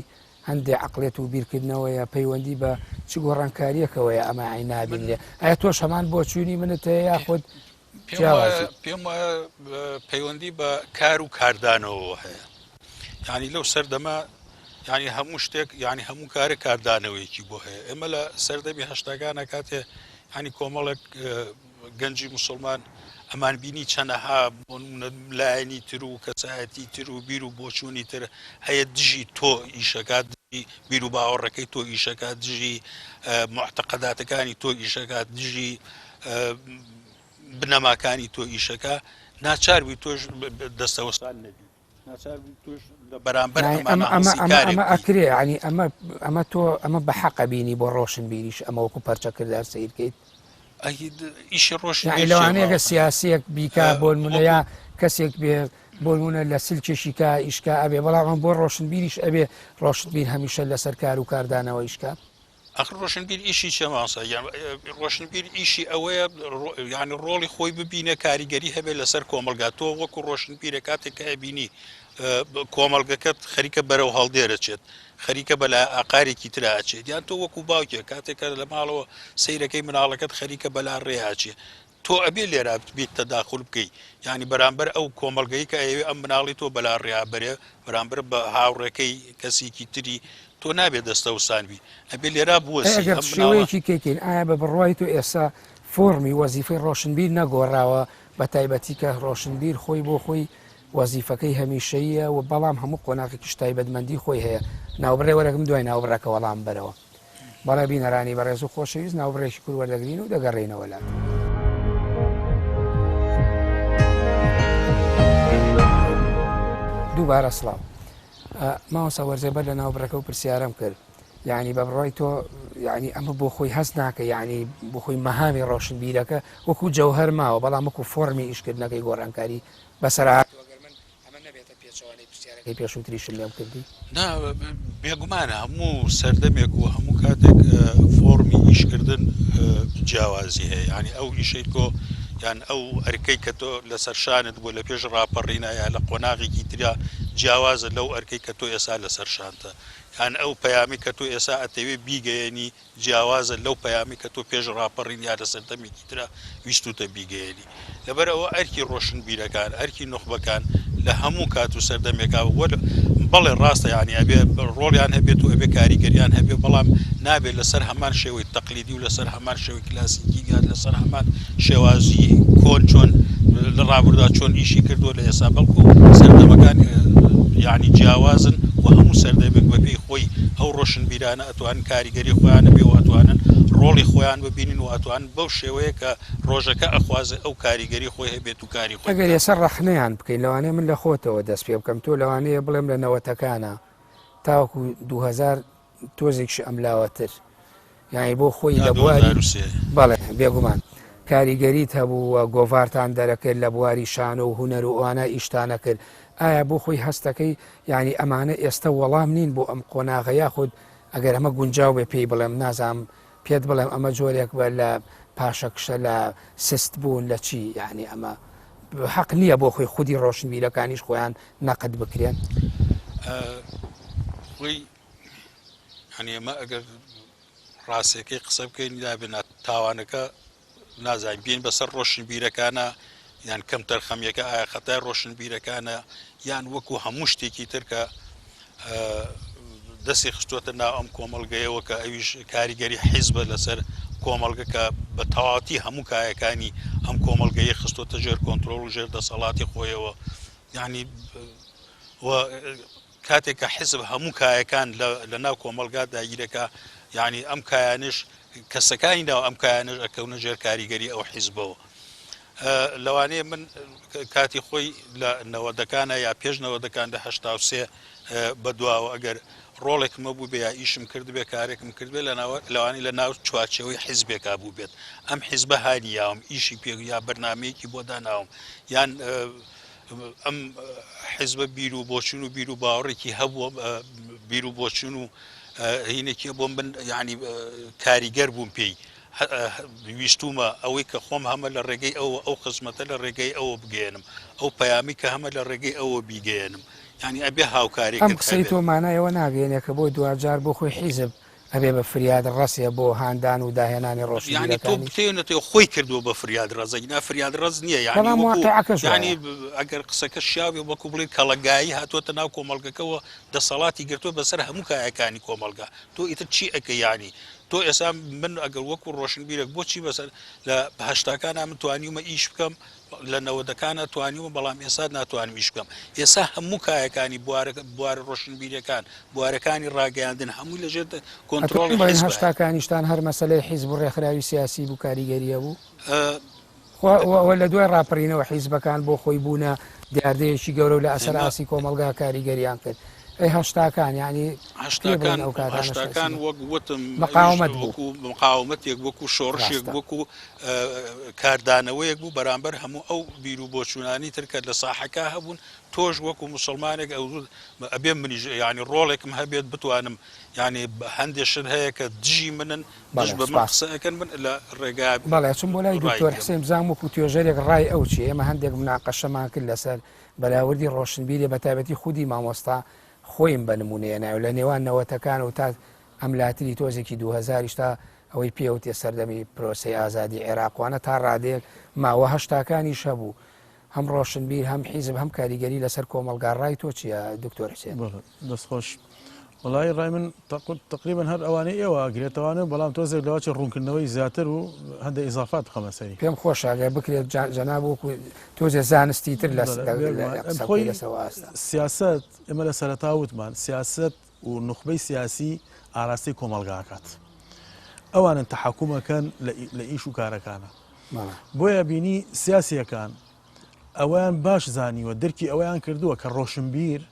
هەندێک عقلێت و بیرکردنەوەیە پەیوەندی بە چ گۆڕانکاریەکەوەیە ئەمە عینابین لێ ئایا تۆش هەمان بۆ چوونی منت یاخود پێم وایە پەیوەندی بە کار و کاردانەوە هەیە ینی لەو سەردەما ینی هەموو شتێک ینی هەموو کارە کاردانەوەیەکی بۆ هەیە ئێمە لە سەردەمی هەشتاگانە کاتێ ینی کۆمەڵێک گەنجی موسڵمان ئەمان بینی چەنەها لایەنی تر و کەسایەتی تر و بیر و بۆچوونی تر هەیە دژی تۆ ئیشەکات بیر و باوەڕەکەی تۆ ئیشەکات دژی معتەقەداتەکانی تۆ ئیشەکات دژی بنەماکانی تۆ ئیشەکە ناچاربی تۆش دەستەوەستان نەبی ناچاربی تۆش بەرامبەر ئەمە ئەکرێ ینی ئەمە تۆ ئەمە بە حەقە بینی بۆ ڕۆشن بیریش ئەمە وەکو پەرچەکردار سیرکەیت ئیشی ڕۆژ لەوانەیەگە سیاسیەک بیکە بۆنمونەیە کەسێک بێ بۆنمونە لە سلکێشیکە ئیشکا ئەبێ بەڵام ئەم بۆ ڕۆشنبیریش ئەبێ ڕۆشنبیر هەمیشە لەسەر کار و کاردانەوە ئیشکا ئەخ ڕۆشنبیر ئیشی چەماسە ڕۆشنبیر ئیشی ئەوەیە یعنی ڕۆڵی خۆی ببینە کاریگەری هەبێت لەسەر کۆمەلگا تۆ وەکو ڕۆشنبیرە کاتێککە ئەبینی کۆمەلگەکەت خەریکە بەرەو هەڵدێرەچێت خەریکە بە لە ئاقارێکی تراچێت یان تۆ وەکو باوکێ کاتێکە لە ماڵەوە سیرەکەی مناڵەکەت خەریکە بەلا ڕێهاچێ تۆ ئەبێ لێرا بیت تەداخل بکەیت ینی بەرامبەر ئەو کۆمەلگەی کە ئەوێ ئەم مناڵی تۆ بەلا ڕێابەرێ بەرامبەر بە هاوڕێکەی کەسێکی تری تۆ نابێت دەستەوسانبی ئەبێ لێرا بووەشەوەیەکی کێکین ئایا بە بڕوای تۆ ئێستا فۆرمی وەزیفەی ڕۆشنبیر نەگۆڕاوە بە تایبەتی کە ڕۆشنبیر خۆی بۆ خۆی وەزیفەکەی هەمیشەیە و بەڵام هەموو قۆناغێکی تایبەتمەندی خۆی هەیە ناوبڕێ وەرەگەم دوای ناوبڕەکە وەڵام بەرەوە بەڵێ بینەرانی بەڕێز و خۆشەویست ناوبڕێکی کور وەردەگرین و دەگەڕێنەوە لات دووبارە سڵاو ماوەسا وەرزێبەر لە ناوبڕەکە و پرسیارم کرد یعنی بە بڕای تۆ یعنی ئەمە بۆ خۆی هەست ناکە یعنی بۆ خۆی مەهامی ڕۆشنبیرەکە وەکو جەوهەر ماوە بەڵام وەکو فۆرمی ئیشکردنەکەی گۆڕانکاری بەسەرات پێشوتریشم لێم کردی بێگومانە هەموو سەردەمێک و هەموو کاتێک فۆرمی ئیشکردن جیاوازی هەیە ینی ئەو ئیشەی تۆ یان ئەو ئەرکەی کە تۆ لەسەر شانت بۆ لە پێش ڕاپەڕینە یا لە قۆناغێکی تریا جیاوازە لەو ئەرکەی کە تۆ ئێسا لەسەر شانتە یان ئەو پەیامی کە تۆ ئێسا ئەتەوێ بیگەیەنی جیاوازە لەو پەیامی کە تۆ پێش ڕاپەڕین یا لە سەردەمێکی ترە ویستوتە بیگەیەنی لەبەرەوە ئەرکی ڕۆشنبیرەکان ئەرکی نوخبەکان لە هەموو کات و سەردەمێکا بەڵێ ڕاستە ینی ئەبێ ڕۆڵیان هەبێت و ئەبێ کاریگەریان هەبێ بەڵام نابێت لەسەر هەمان شێوەی تەقلیدی و لەسەر هەمان شێوەی کلاسیکی یان لەسەر هەمان شێوازی کۆن چۆن لە ڕابردا چۆن ئیشی کردووە لە ئێسا بەڵکو سەردەمەکان یعنی جیاوازن و هەموو سەردەمێک بەپێی خۆی ئەو ڕۆشنبیرانە ئەتوانن کاریگەری خۆیانە بێ و ئەتوانن ڕۆڵی خۆیان ببینین و ئەتوان بەو شێوەیە کە ڕۆژەکە ئەخوازە ئەو کاریگەری خۆی هەبێت و کاری خۆی ئەگەر ێسەر ڕەخنەیان بکەین لەوانەیە من لە خۆتەوە دەست پێ بکەم تۆ لەوانەیە بڵێم لە نەوەتەکانە تاوەکو 2000 تۆزێکشی ئەملاوەتر یانی بۆ خۆی لە بواری بەڵێ بێگومان کاریگەریت هەبوو گۆڤارتان دەرەکرد لە بواری شانە و هوەر و ئەوانە ئیشتانە کرد ئایا بۆ خۆی هەستەکەی ینی ئەمانە ئێستا وەڵام نین بۆ ئەم قۆناغە یاخود ئەگەر ئەمە گونجاو بێ پێی بڵێم نازام پێت بڵێم ئەمە جۆرێک بە لە پاشەکشە لە سست بوون لە چی یعنی ئەمە حەق نییە بۆ خۆی خودی ڕۆشنبیرەکانیش خۆیان نەقد بکرێن خۆی هەنی ئەمە ئەگەر ڕاستیەکەی قسە بکەین دابێنات تاوانەکە نازانین بین بەسەر ڕۆشنبیرەکانە یان کەم تەرخەمیەکە ئایا خەتای ڕۆشنبیرەکانە یان وەکو هەموو شتێکی ترکە دەستی خستوەتە ناو ئەم کۆمەڵگەیەوە کە ئەویش کاریگەری حیزبە لەسەر کۆمەڵگە کە بە تەواوەتی هەموو کایەکانی ئەم کۆمەڵگەیە خستوەتە ژێر کۆنتترۆل و ژێر دەسەڵاتی خۆیەوە یعنی کاتێک کە حیزب هەموو کایەکان لە ناو کۆمەلگا داگیرەکە یعنی ئەم کایانش کەسەکانی ناو ئەم کایانش ئەکەونە ژێر کاریگەری ئەو حیزبەوە لەوانەیە من کاتی خۆی لە نەوەدەکانە یا پێش نەوەدەکان لە 1970 بەدواوە ئەگەر ڕۆڵێکمە بوو بێ یا ئیشم کرد بێ کارێکم کرد بێ لەوانی لە ناو چوارچەوەی حیزبێکا بوو بێت ئەم حیزبە هانی یاوم ئیشی پێ یا بەرنمەیەکی بۆ داناوم یان ئەم حیزبە بیر و بۆچون و بیر و باوەڕێکی هەبووە بیر و بۆچون و هینێکی بۆ من یعنی کاریگەر بووم پێی ویستومە ئەوەی کە خۆم هەمە لە ڕێگەی ئەو خزمەتە لە ڕێگەی ئەوە بگەێنم ئەو پەیامی کە هەمە لە ڕێگەی ئەوە بیگەێنم ینی ئەبێ هاوکاری ئەم قسەی تۆمانایەوە ناگەێنێ کە بۆ دوجار بۆ خۆی حیزب ئەبێ بە فریاد ڕەسیە بۆ هاندان و داهێنانی ڕۆژیانی تۆ بتێنێتەوە خۆی کردووە بە فریاد ڕزەینا فریاد ڕز نییە ینی ئەگەر قسەکە شیاوی وەکو بڵێت کەڵەگایی هاتووەتە ناو کۆمەڵگەکەەوە دەسەڵاتی گرتووە بەسەر هەموو کایەکانی کۆمەلگا تۆ ئیتر چی ئەەکە ینی تۆ ئێسا من ئەگەر وەکو ڕۆشنبیرێک بۆچی بەسەر لە هەشتاکانە من توانیومە ئیش بکەم لە نەوەدەکانە توانیوە بەڵام ئێستا ناتوانم ئیش بکەم ئێستا هەموو کایەکانی بوارە ڕۆشنبیرەکان بوارەکانی ڕاگەاندن هەمووی لەژێر کۆنتترۆڵ هەشتاکانیشتان هەر مەسلەی حیزب و ڕێکخراوی سیاسی بوو کاریگەریە بوو لە دوای ڕاپەڕینەوە حیزبەکان بۆ خۆی بوونە دیاردەیەکی گەورە و لە ئەسەر ئاسی کۆمەلگا کاریگەریان کرد ئەی هەشتاکان ینی هەشتاکان وەک وتم مقاومەتێک وەکو شۆڕشێک وەکو کاردانەوەیەک بوو بەرامبەر هەموو ئەو بیر و بۆچوونانی ترکە لە ساحەکە هەبوون تۆش وەکو مسلمانێک ئەبێ منیش ینی ڕۆڵێکم هەبێت بتوانم ینی هەندێشت هەیە کە دژی منن بەش بە مەقسەکەن من لە ڕێگا بەڵێ چون بۆ لای دکتۆر حسێن بزانام وەکو توێژەرێک ڕای ئەو چی ئێمە هەندێک مناقەشەمان کرد لەسەر بەراوردی ڕۆشنبیری بەتابەتی خودی مامۆستا خۆیم بە نمونەیە ناو لە نێوان نەوەتەکان و تا ئەملاتری تۆزێکی 2000 تا ئەوەی پێوتێ سەردەمی پرۆسی ئازادی عێراقوانە تا ڕادێک ماوە هەشتاکانی شەبوو هەم ڕۆشنبیر هەم حیزب هەم کاریگەری لەسەر کۆمەلگاڕای تۆ چیە دکتۆر حسێن دەستخۆش وڵی ڕای من تقریبا هەر ئەوانەی ئێوە ئەگرێتەوانە بەڵام تۆزێک لەواچە ڕوونکردنەوەی زیاتر و هەندە ئیزافات خەمەسەری پێم خۆشاگە بکرێت جەناب وەکو تۆزێ زانستی تر خۆی سیاست ئێمە لە سەرەتا وتمان سیاست و نخبەی سیاسی ئاراستی کۆمەلگاکات ئەوانن تەحکومەکەن لە ئیش و کارەکانە بۆیە بینی سیاسیەکان ئەویان باش زانیوە دەرکی ئەویان کردووە کە ڕۆشنبیر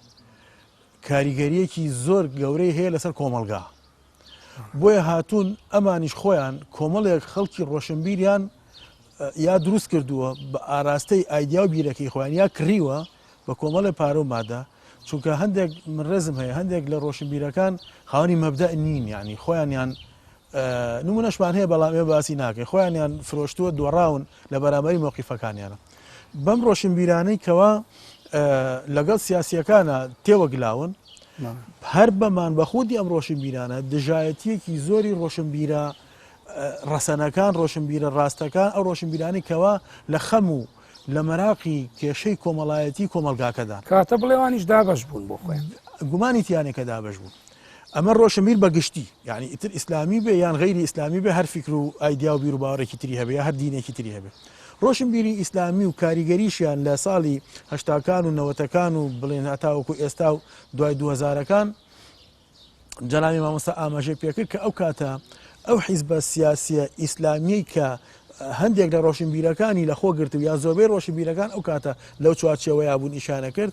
کاریگەریەکی زۆر گەورەی هەیە لەسەر کۆمەلگا بۆیە هاتوون ئەمانیش خۆیان کۆمەڵێک خەڵکی ڕۆشنبیریان یا دروست کردووە بە ئاراستەی ئایدیا و بیرەکەی خۆیان یا کڕیوە بە کۆمەڵی پارە و مادە چونکە هەندێک من ڕێزم هەیە هەندێک لە ڕۆشنبیرەکان خاوەنی مەبدە نین ینی خۆیانیان نمونەشمان هەیە بەڵام ێ باسی ناکەی خۆیانیان فرۆشتووە دۆڕاون لە بەرامبەری مۆقیفەکانیانە بەم ڕۆشنبیرانەی کەوا لەگەڵ سیاسیەکانە تێوەگلاون هەر بەمان بەخودی ئەم ڕۆشنبیرانە دژایەتیەکی زۆری ڕۆشنبیرە ڕەسەنەکان ڕۆشنبیرە ڕاستەکان ئەو ڕۆشنبیرانی کەوا لە خەم و لە مەراقی کێشەی کۆمەڵایەتی کۆمەلگاکەدان کاتە بڵێوانیش دابەش بوون بۆ خۆیان گومانی تیانێکە دابەش بوون ئەمە ڕۆشنبیر بەگشتی یعنی ئیتر ئیسلامی بێ یان غەیری ئیسلامی بێ هەر فکر و ئایدیا و بیر و باوەڕێکی تری هەبێ هەر دینێکی تری هەبێ ڕۆشنبیری ئیسلامی و کاریگەریشیان لە ساڵی هەشتاکان و نەوەتەکان و بڵێن هەتاوەکو ئێستا و دوای 2000ەکان جەنابی مامۆستا ئاماژەی پێکرد کە ئەو کاتە ئەو حیزبە سیاسیە ئیسلامیەی کە هەندێک لە ڕۆشنبیرەکانی لەخۆ گرت و یا زۆربەی ڕۆشنبیرەکان ئەو کاتە لەو چوارچێوەیە بوون ئیشانە کرد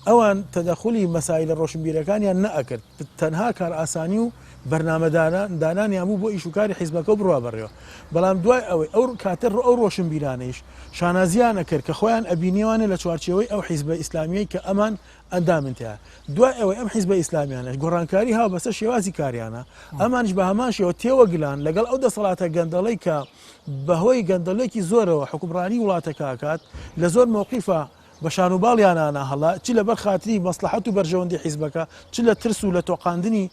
ئەوان تەدەخولی مەسایل لە ڕۆشنبیرەکانیان نەئەکرد تەنها کار ئاسانی و بەرنامەدانانیان بوو بۆ ئیشوکاری حیزبەکە و بڕوا بڕێەوە بەڵام دوای ئەوەی ئەو کاتر ئەو ڕۆشنبیرانەیش شانازیانە کرد کە خۆیان ئەبینیوانە لە چوارچێوەی ئەو حیزبە ئیسلامیەی کە ئەمان ئەندامنتیا دوای ئەوەی ئەم حیزبە ئیسلامیانە گۆڕانکاری هاو بەسەر شێوازی کاریانە ئەمانش بە هەماشەوە تێوەگلان لەگەڵ ئەو دەسەڵاتە گەندەڵەی کە بەهۆی گەندەڵێکی زۆرەوە حکومڕانی وڵاتەکەکات لە زۆر مووقیفە بە شانوباڵیانانە هەڵا چی لە بەر خاتری مەسلحەت و بەرژەوەندی حیزبەکە چ لە ترس و لە تۆقااندنی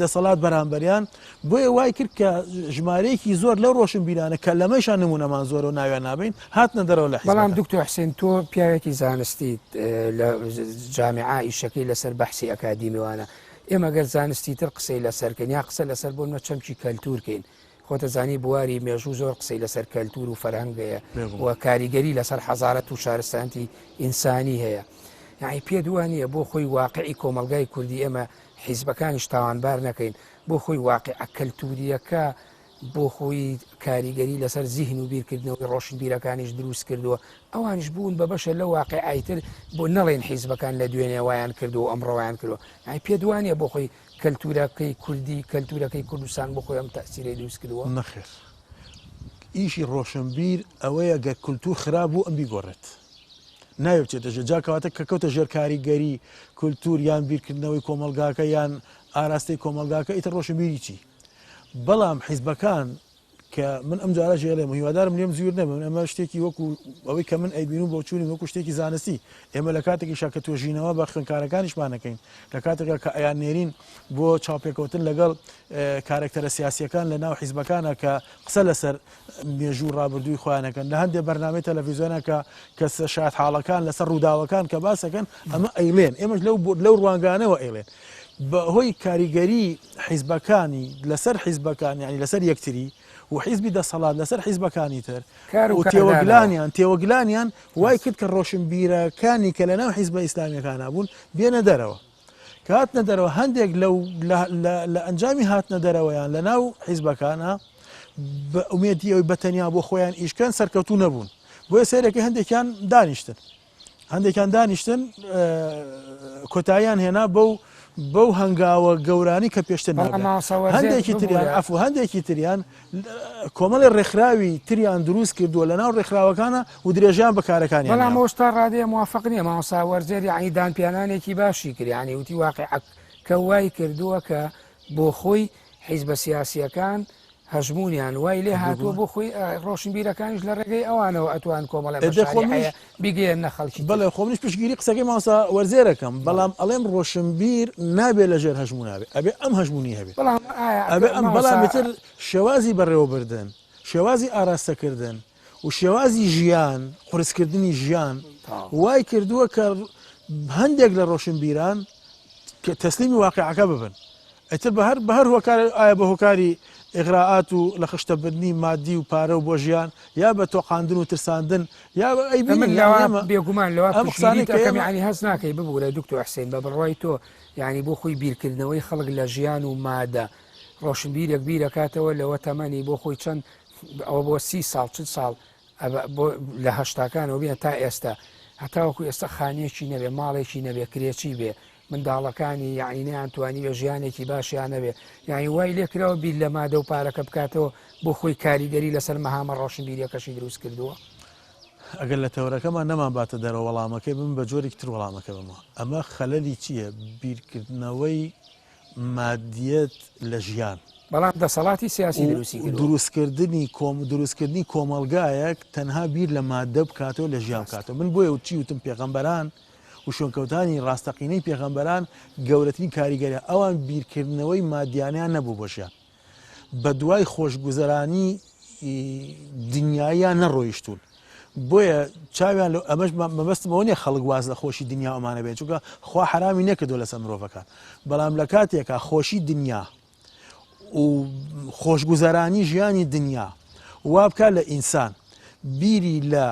دەسەڵات بەرامبەریان بۆیە وای کرد کە ژمارەیەکی زۆر لەو ڕۆشنبیرانە کە لەمەشان نمونەمان زۆر و ناویان نابین هاتنە دەرەوە لە بەڵام دکتۆر حسێن تۆ پیاوێکی زانستی لە جامعایی شەکەی لەسەر بەحسی ئەکادیمیوانە ئێمە گەر زانستی تر قسەی لەسەرکەن یا قسە لەسەر بۆنمە چەمکی کەلتورکەین خۆتە زانی بواری مێژوو زۆر قسەی لەسەر کەلتور و فەرهەنگەیە و کاریگەری لەسەر حەزارەت و شارستانتی ئینسانی هەیە یعنی پێ دوانیە بۆ خۆی واقعی کۆمەلگای کوردی ئێمە حیزبەکانیش تاوانبار نەکەین بۆ خۆی واقع کەلتوریەکە بۆ خۆی کاریگەری لەسەر زیهن و بیرکردنەوەی ڕۆشنبیرەکانیش دروست کردووە ئەوانش بوون بە بەشە لە واقعیتر بۆ نەڵێن حیزبەکان لە دوێنێ وایان کردو و ئەمڕۆوایان کردووە یعنی پێ دوانیە بۆ خۆی کەلتورەکەی کوردی کەلتورەکەی کوردستان بۆ خۆی ئەم تەسیری دروست کردووە نەخێر ئیشی ڕۆشنبیر ئەوەیە گە کولتور خراپ بوو ئەم بیگۆڕێت ناوێتێتە جاکەواتە کە کەوتە ژێر کاریگەری کولتور یان بیرکردنەوەی کۆمەلگاکە یان ئاراستەی کۆمەلگاکە ئیتر ڕۆشنبیری چی بەڵام حیزبەکان کە من ئەم جارە ژێڵێم هیوادارم لێم زیور نەبم ئەمە شتێکی وەکو ئەوەی کە من ئەیبین و بۆچوونی وەکو شتێکی زانستی ئێمە لە کاتێکی شاکە تۆژینەوە بە خوێنکارەکانیشمان نەکەین لە کاتێکە کە ئەیان نێرین بۆ چاوپێکەوتن لەگەڵ کارکتەرە سیاسیەکان لە ناو حیزبەکانە کە قسە لەسەر مێژوو ڕابردووی خۆیانەکەن لە هەندێک بەرنامەی تەلەڤیزیۆنەکە کە شاد حاڵەکان لەسەر ڕووداوەکان کە باسەکەن ئەمە ئەیڵێن ئێمەش لەو ڕوانگانەوە ئەیڵێن بەهۆی کاریگەری حیزبەکانی لەسەر حیزبەکان ینی لەسەر یەکتری و حیزبی دەسەڵات لەسەر حیزبەکانی تر و تێوەگلانیان وای کرد کە ڕۆشنبیرەکانی کە لە ناو حیزبە ئیسلامیەکان بوون بێنە دەرەوە کاتنە دەرەوە هەندێک لە ئەنجامی هاتنە دەرەوەیان لە ناو حیزبەکانە بە ئومێدی ئەوی بەتەنیا بۆ خۆیان ئیشکەن سەرکەوتوو نەبوون بۆیە سێرەکە هەندێکیان دانیشتن کۆتاییان هێنا بەو هەنگاوە گەورانی کە پێشتر هەندێکی تریان کۆمەڵی ڕێکخراوی تریان دروست کردووە لە ناو ڕێکخراوەکانە و درێژیان بەکارەکانی بەڵام ئەوستا ڕادەیە موافق نییە مامۆستا وەرزێر یعنی دانپیانانێکی باشی کرد ینی وتی واقع کە وای کردووە کە بۆ خۆی حیزبە سیاسیەکان هەژمونیان وای لێ هاتووە بۆ خۆی ڕۆشنبیرەکانیش لە ڕێگەی ئەوانەوە ئەتوان کۆمەڵە بیگەێن نەخەڵکی بەڵێ خۆمنیش پشگیری قسەکەی مامۆستا وەرزێرەکەم بەڵام ئەڵێم ڕۆشنبیر نابێت لەژێر هەژمونابێ ئەبێ ئەم هەژمونی هەبێت بەڵامتر شێوازی بەڕێوەبردن شێوازی ئاراستەکردن و شێوازی ژیان قورسکردنی ژیان وای کردووە کە هەندێک لە ڕۆشنبیران کە تەسلیمی واقعەکە ببن ئەتر بە هەر ئایا بە هۆکاری ئغراعات و لە خشتەبردنی مادی و پارە و بۆ ژیان یا بە تۆقااندن و ترساندن یا بێگومان لەوانی هەست ناکەی ببوو لە دکتۆر حسین بە بڕای تۆ ینی بۆ خۆی بیرکردنەوەی خەڵک لە ژیان و مادە ڕۆشنبیرێک بیرەکاتەوە لەوە تەمەنی بۆ خۆی چەند ئەوە بۆ 30 ساڵ چ ساڵ لە هەشتاکانەوە بێن تا ئێستا هەتاوەکو ئێستا خانیەکی نەبێ ماڵێکی نەبێ کرێکی بێ منداڵەکانی یعنی نەیانتوانی بە ژیانێکی باشیان نەبێ یعنی وای لێکراوە بیر لە مادە و پارەکە بکاتەوە بۆ خۆی کاریگەری لەسەر مەهامە ڕۆشنبیریەکەشی دروست کردووە ئەگەر لە تەورەکەمان نەمان باتە دەرەوە وەڵامەکەی بم بە جۆرێک تر وەڵامەکە بمە ئەمە خەلەلی چییە بیرکردنەوەی مادیەت لە ژیان بەڵام دەسەڵاتی سیاسی دروستکردنی کۆمەلگایەک تەنها بیر لە مادە بکاتەوە لە ژیان کاتەوە من بۆیە و چی وتم پێغەمبەران و شوێنکەوتانی ڕاستەقینەی پێغەمبەران گەورەترین کاریگەریە ئەوان بیرکردنەوەی مادیانیان نەبوو بۆشیان بە دوای خۆشگوزەرانی دنیاییان نەڕۆیشتون بۆیە چاویان ئەمەش مەبەستمەوە نیە خەڵک واز لە خۆشی دنیا ئەمانە بێت چونکە خوا حرامی نەکردو لەسەر مرۆڤەکان بەڵام لە کاتێکە خۆشی دنیا و خۆشگوزەرانی ژیانی دنیا وا بکات لە ئینسان بیری لە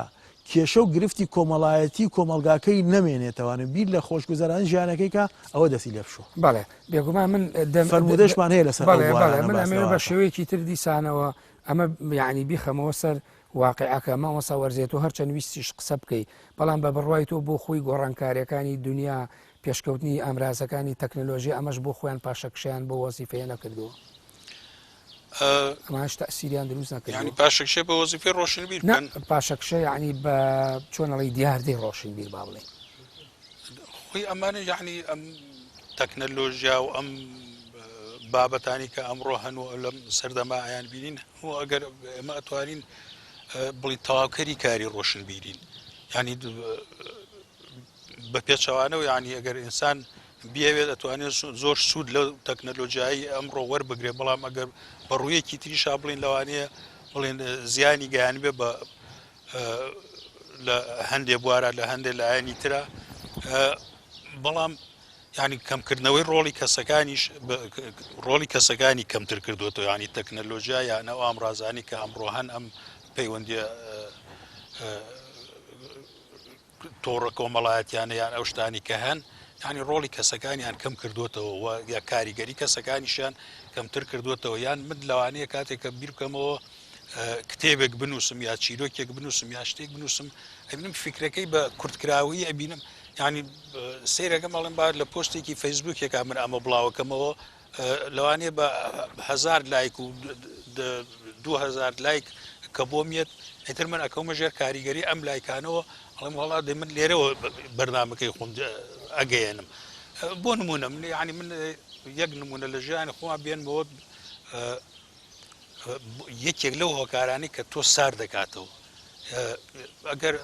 کێشە و گرفتی کۆمەڵایەتی کۆمەلگاکەی نەمێنێتەوانە بیر لە خۆشگوزەرانی ژیانەکەیکە ئەوە دەسی لێ بشوە بەڵێ بێگومان من فەرمودەشمان هەیە لەسەر من ئەمێ بە شێوەیەکی تر دیسانەوە ئەمە یعنی بیخەمەوە سەر واقعەکە مامۆستا وەرزێت و هەرچەند ویستیش قسە بکەی بەڵام بە بڕوای تۆ بۆ خۆی گۆڕانکاریەکانی دنیا پێشکەوتنی ئەمرازەکانی تەکنۆلۆژی ئەمەش بۆ خۆیان پاشەکشیان بۆ وەزیفەیە نەکردووە ئەماش تەسیریان دروست نەکرد ینی پاشەکشە بە وەزیفەی ڕۆشنبیر پاشەکشە یعنی بە چۆنەڵی دیاردەی ڕۆشنبیر با بڵێ خۆی ئەمانە یعنی ئەم تەکنەلۆژیا و ئەم بابەتانی کە ئەمڕۆ هەنوو لەم سەردەما ئایان بینین و ئەگەر ئێمە ئەتوانین بڵی تەواوکەری کاری ڕۆشنبیرین ینی بە پێچەوانەوە ینی ئەگەر ئینسان بیاوێت ئەتوانێت زۆر سوود لە تەکنەلۆژیایی ئەمڕۆ وەربگرێ بەڵام ئەگەر بە ڕوویەکی تریشا بڵین لەوانەیە بڵێن زیانی گەیان بێ بە لە هەندێک بوارە لە هەندێک لایەنی ترە بەڵام ینی کەمکردنەوەی ڕۆڵی کەسەکانی کەمتر کردوێتەوە ینی تەکنەلۆژیا یان ئەو ئامڕازانی کە ئەمڕۆ هەن ئەم پەیوەندیە تۆڕە کۆمەڵایەتیانە یان ئەو شتانی کە هەن ینی ڕۆڵی کەسەکانیان کەم کردوێتەوە یا کاریگەری کەسەکانیشیان کەمتر کردوێتەوە یان من لەوانەیە کاتێک کە بیر بکەمەوە کتێبێک بنووسم یا چیرۆکێک بنووسم یا شتێک بنووسم ئەبینم فکرەکەی بە کورتکراوی ئەبینم ینی سیرەکە مەڵم با لە پۆستێکی فەیسبوکێکا من ئەمە بڵاوەکەمەوە لەوانەیە بە 1000 لایک و 2000 لایک کە بۆمیێت ئەتر من ئەکەمە ژێر کاریگەری ئەم لایکانەوە ئەڵم وڵات دەی من لێرەوە بەرنامەکەی خۆم ئەگەیەنم بۆ نمونە من ینی من یەک نمونە لە ژیانی خۆم بێنمەوە یەکێک لەو هۆکارانی کە تۆ سار دەکاتەوە ئەگەر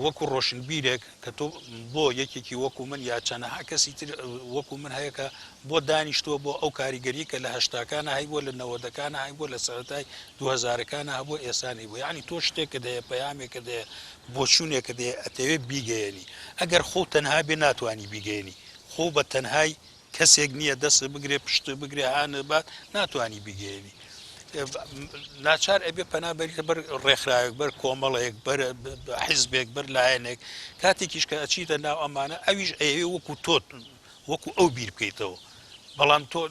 وەکو ڕۆشنبیرێک کە تۆ بۆ یەکێکی وەکو من یا چەندەها کەسی تر وەکو من هەیە کە بۆ دانیشتووە بۆ ئەو کاریگەری کە لە هەشتاکانە هەیبووە لە 90ەکانە هەیبووە لە سەرەتای 2000ەکانە هەبوو ئێسانی بوو یعنی تۆ شتێکە دەیە پەیامێکە دەیە بۆ چوونێکە دەیە ئەتەوێت بیگەیەنی ئەگەر خۆ تەنها بێ ناتوانانی بیگەێنی خۆ بە تەنهای کەسێک نییە دەست بگرێ پشت بگرێ هاانە بات ناتوانانی بیگەێنی ناچار ئەبێ پەنابەریتە بەر ڕێکخراوێک بەر کۆمەڵەیەک بەر حیزبێک بەر لایەنێک کاتێکیش کە ئەچیتە ناو ئەمانە ئەویش ئەوێ وەکو تۆت وەکو ئەو بیر بکەیتەوە بەڵام تۆ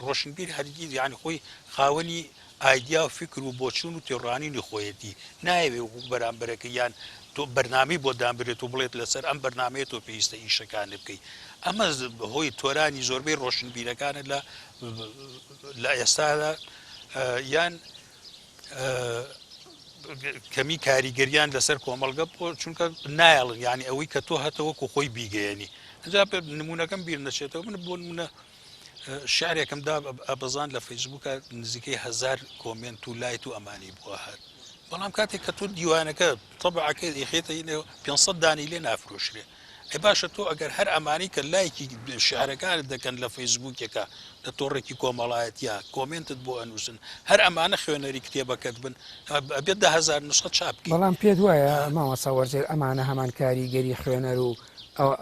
ڕۆشنبیر هەرگیز یعنی خۆی خاوەنی ئایدیا و فکر و بۆچوون و تێڕوانینی خۆیەتی نایەوێ وەکو بەرامبەرەکە یان تۆ بەرنامی بۆ دامبرێت و بڵێت لەسەر ئەم بەرنمەیە تۆ پێویستە ئیشەکانە بکەیت ئەمە هۆی تۆرانی زۆربەی ڕۆشنبیرەکانە لە ئێستادا یان کەمی کاریگەریان لەسەر کۆمەڵگە بۆ چونکە نایڵن ینی ئەوەی کە تۆ هەتەوەکو خۆی بیگەیەنی ئەجا نمونونەکەم بیر نەچێتەوە من بۆ نمونە شارێکمدا ئەبەزان لە فەیسبووکە نزیکەی 1000 کۆمنت و لایت و ئەمانی بووە هات بەڵام کاتێک کە تۆ دیوانەکە تەبعەکە دەیخێتە 500 دانی لێ نافرۆشرێ ئەی باشە تۆ ئەگەر هەر ئەمانی کە لایکی شارەکانت دەکەن لە فەیسبووکێکە لە تۆڕێکی کۆمەڵایەتە کۆمنتت بۆ ئەنووسن هەر ئەمانە خوێنەری کتێبەکەت بن ئەبێت 10,000 نسخە چاپ بکەیت بەڵام پێت وایە ماوەسا وەرزێر ئەمانە هەمان کاریگەری خوێنەر و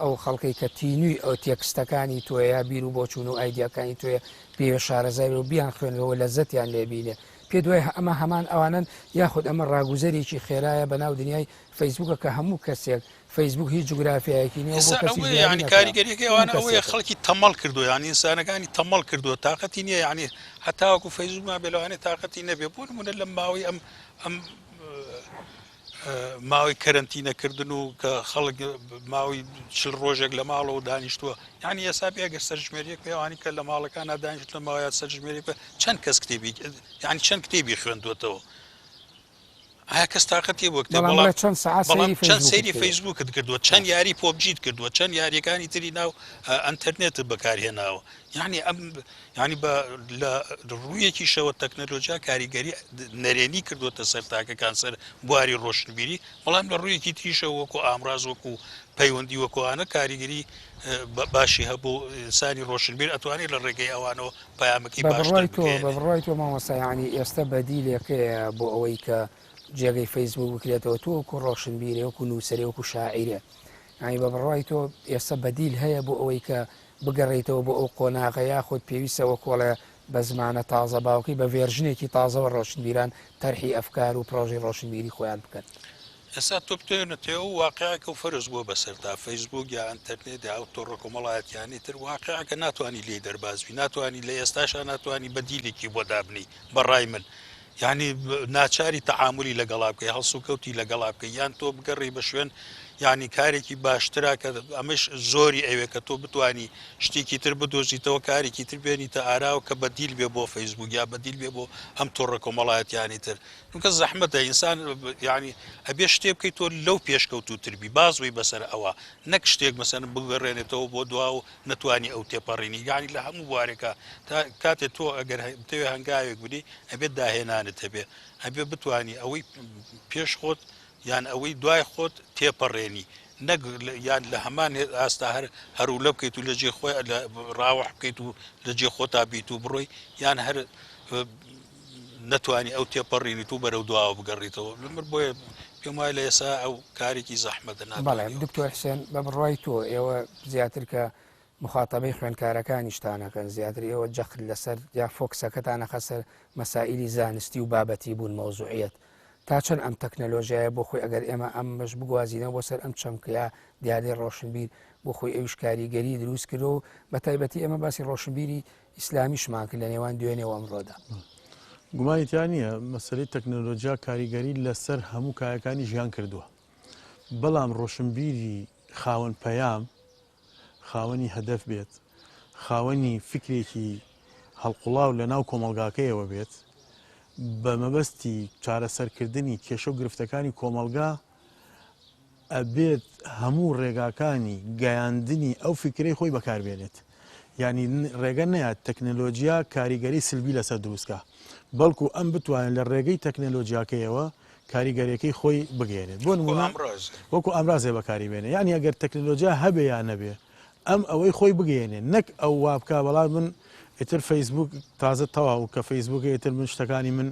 ئەو خەڵکی کە تینووی ئەو تێکستەکانی تۆیە بیر و بۆچوون و ئایدیاکانی تۆیە پێوە شارەزای و بیان خوێنەوە لە زەتیان لێبینێ پێ دوای ئەمە هەمان ئەوانن یاخود ئەمە ڕاگوزەرێکی خێرایە بەناو دنیای فەیسبووکە کە هەموو کەسێک فەیسبوک هیچ جوگرافیایەکی نیە ینی کاریگەریەکە ئەوانە ئەوەیە خەڵکی تەمەڵ کردو ینی ئینسانەکانی تەمەڵ کردووە تااقەتی نییە ینی هەتاوەکو فەیسبوکمان بێلوانێت تااقەتی نەبێ بوون منە لە ماوەی ئەم ماوەی کەرنتینەکردن و کە خەڵک ماوەی 40 ڕۆژێک لە ماڵەوە دانیشتووە ینی ئێسا ئەگەر سەرژمێریەک پێوانی کە لە ماڵەکان دانیشت لە ماوەیە سەرژمێری بە چەند کەس کتێبی ینی چەند کتێبی خوێندوێتەوە ئایا کەس تااقەتی بۆ کتێب چەند سەیری فەیسبووکت کردووە چەند یاری پۆبجیت کردووە چەند یاریەکانی تری ناو ئەتەرنێتت بەکارهێناوە یعنی ئەم ینی بە لە ڕوویەکی شەوە تەکنەلۆژیا کاریگەری نەرێنی کردوتە سەر تاکەکان سەر بواری ڕۆشنبیری بەڵام لە ڕوویەکی تریشە وەکو ئامراز وەکو پەیوەندی وەکوانە کاریگەری باشی هەبوو ئینسانی ڕۆشنبیر ئەتوانێت لە ڕێگەی ئەوانەوە پەیامەکەی باشتر بکەێت بەڕای تۆ مامۆستا ینی ئێستا بەدیلێکەیە بۆ ئەوەی کە جێگەی فەیسبوک بکرێتەوە تۆ وەکو ڕۆشنبیرێ وەکو نووسەرێ وەکو شاعیرە ینی بە بڕای تۆ ئێستا بەدیل هەیە بۆ ئەوەی کە بگەڕێیتەوە بۆ ئەو قۆناغەیە خۆت پێویستەوە کۆڵێ بە زمانە تازە باوکی بە ڤێرژنێکی تازەوە ڕۆشنبیران تەرحی ئەفکار و پرۆژی ڕۆشنبیری خۆیان بکەن ئێستا تۆ بتێنێتەوە و واقعەکە و فەرز بووە بەسەر تا فەیسبوک یا ئەتەرنێت یا تۆڕە کۆمەڵایەتیانی تر واقعەکە ناتوانانی لێ دەربازبی ناتوانانی لە ئێستاشا ناتوانانی بەدیلێکی بۆ دابنی بەڕای من یعنی ناچاری تەعاملی لەگەڵا بکەی هەڵسو کەوتی لەگەڵا بکەی یان تۆ بگەڕی بە شوێن ینی کارێکی باشترا کە ئەمەش زۆری ئەوێ کە تۆ بتانی شتێکی تر بدۆزیتەوە کارێکی تر بێنیتە ئاراوە کە بەدیل بێ بۆ فەیسبوک یا بەدیل بێ بۆ ئەم تۆڕە کۆمەڵایەتیانی تر چونکە زەحمەتە ئینسان ینی ئەبێ شتێ بکەیت تۆ لەو پێشکەوت و تربی بازوی بەسەر ئەوە نەک شتێک مەسەن بگەڕێنێتەوە بۆ دوا و نەتوانی ئەو تێپەڕینی یانی لە هەموو بوارێکە تا کاتێک تۆ ئەگەر بتەوێ هەنگاوێک بدی ئەبێت داهێنانت هەبێ ئەبێ بتانی ئەوەی پێش خۆت یان ئەوەی دوای خۆت تێپەڕێنی نەک یان لە هەمان ئاستا هەرو لە بکەیت و لەجێ خۆی ڕاوەح بکەیت و لەجێ خۆتا بیت و بڕۆی یان هەر نەتوانی ئەو تێپەڕینی تو بەرەو دواوە بگەڕیتەوە لەمر بۆیە پێم وایە لە ئێسا ئەو کارێکی زەحمەتە بەڵێ دکتۆر حسێن بە بڕای تۆ ئێوە زیاتر کە مخاتەبەی خوێندکارەکانی شتانەکەن زیاتر ئێوە جەخت لەسەر یا فۆکسەکەتانە خەسەر مەسائلی زانستی و بابەتی بوون مەوزوعیت تا چەند ئەم تەکنەلۆژیایە بۆ خۆی ئەگەر ئێمە ئەمەش بگوازینەوە بۆ سەر ئەم چەمکەیە دیارێ ڕۆشنبیر بۆ خۆی ئەوش کاریگەری دروست کردو و بە تایبەتی ئێمە باسی ڕۆشنبیری ئیسلامیشمان کرد لە نێوان دوێنێەوە ئەمڕۆدا گومانیتیان نییە مەسەرەی تەکنەلۆژیا کاریگەری لەسەر هەموو کایەکانی ژیان کردووە بەڵام ڕۆشنبیری خاوەن پەیام خاوەنی هەدەف بێت خاوەنی فکرێکی هەڵقوڵاو لە ناو کۆمەلگاکەیەوە بێت بە مەبەستی چارەسەرکردنی کێشە و گرفتەکانی کۆمەلگا ئەبێت هەموو ڕێگاکانی گەیاندنی ئەو فکرەی خۆی بەکاربێنێت ینی ڕێگە نەیە تەکنەلۆژیا کاریگەری سلبی لەسەر دروستکە بەڵکو ئەم بتوانێت لە ڕێگەی تەکنەلۆژیاکەیەوە کاریگەریەکەی خۆی بگەێنێت بۆ نمونە وەکو ئەمرازێ بەکاری بێنێ یعنی ئەگەر تەکنەلۆژیا هەبێ یان نەبێ ئەم ئەوەی خۆی بگەێنێ نەک ئەو وابکە بەڵام من ئیتر فەیسبوک تازە تەواو کە فەیسبووکە ئیتر من شتەکانی من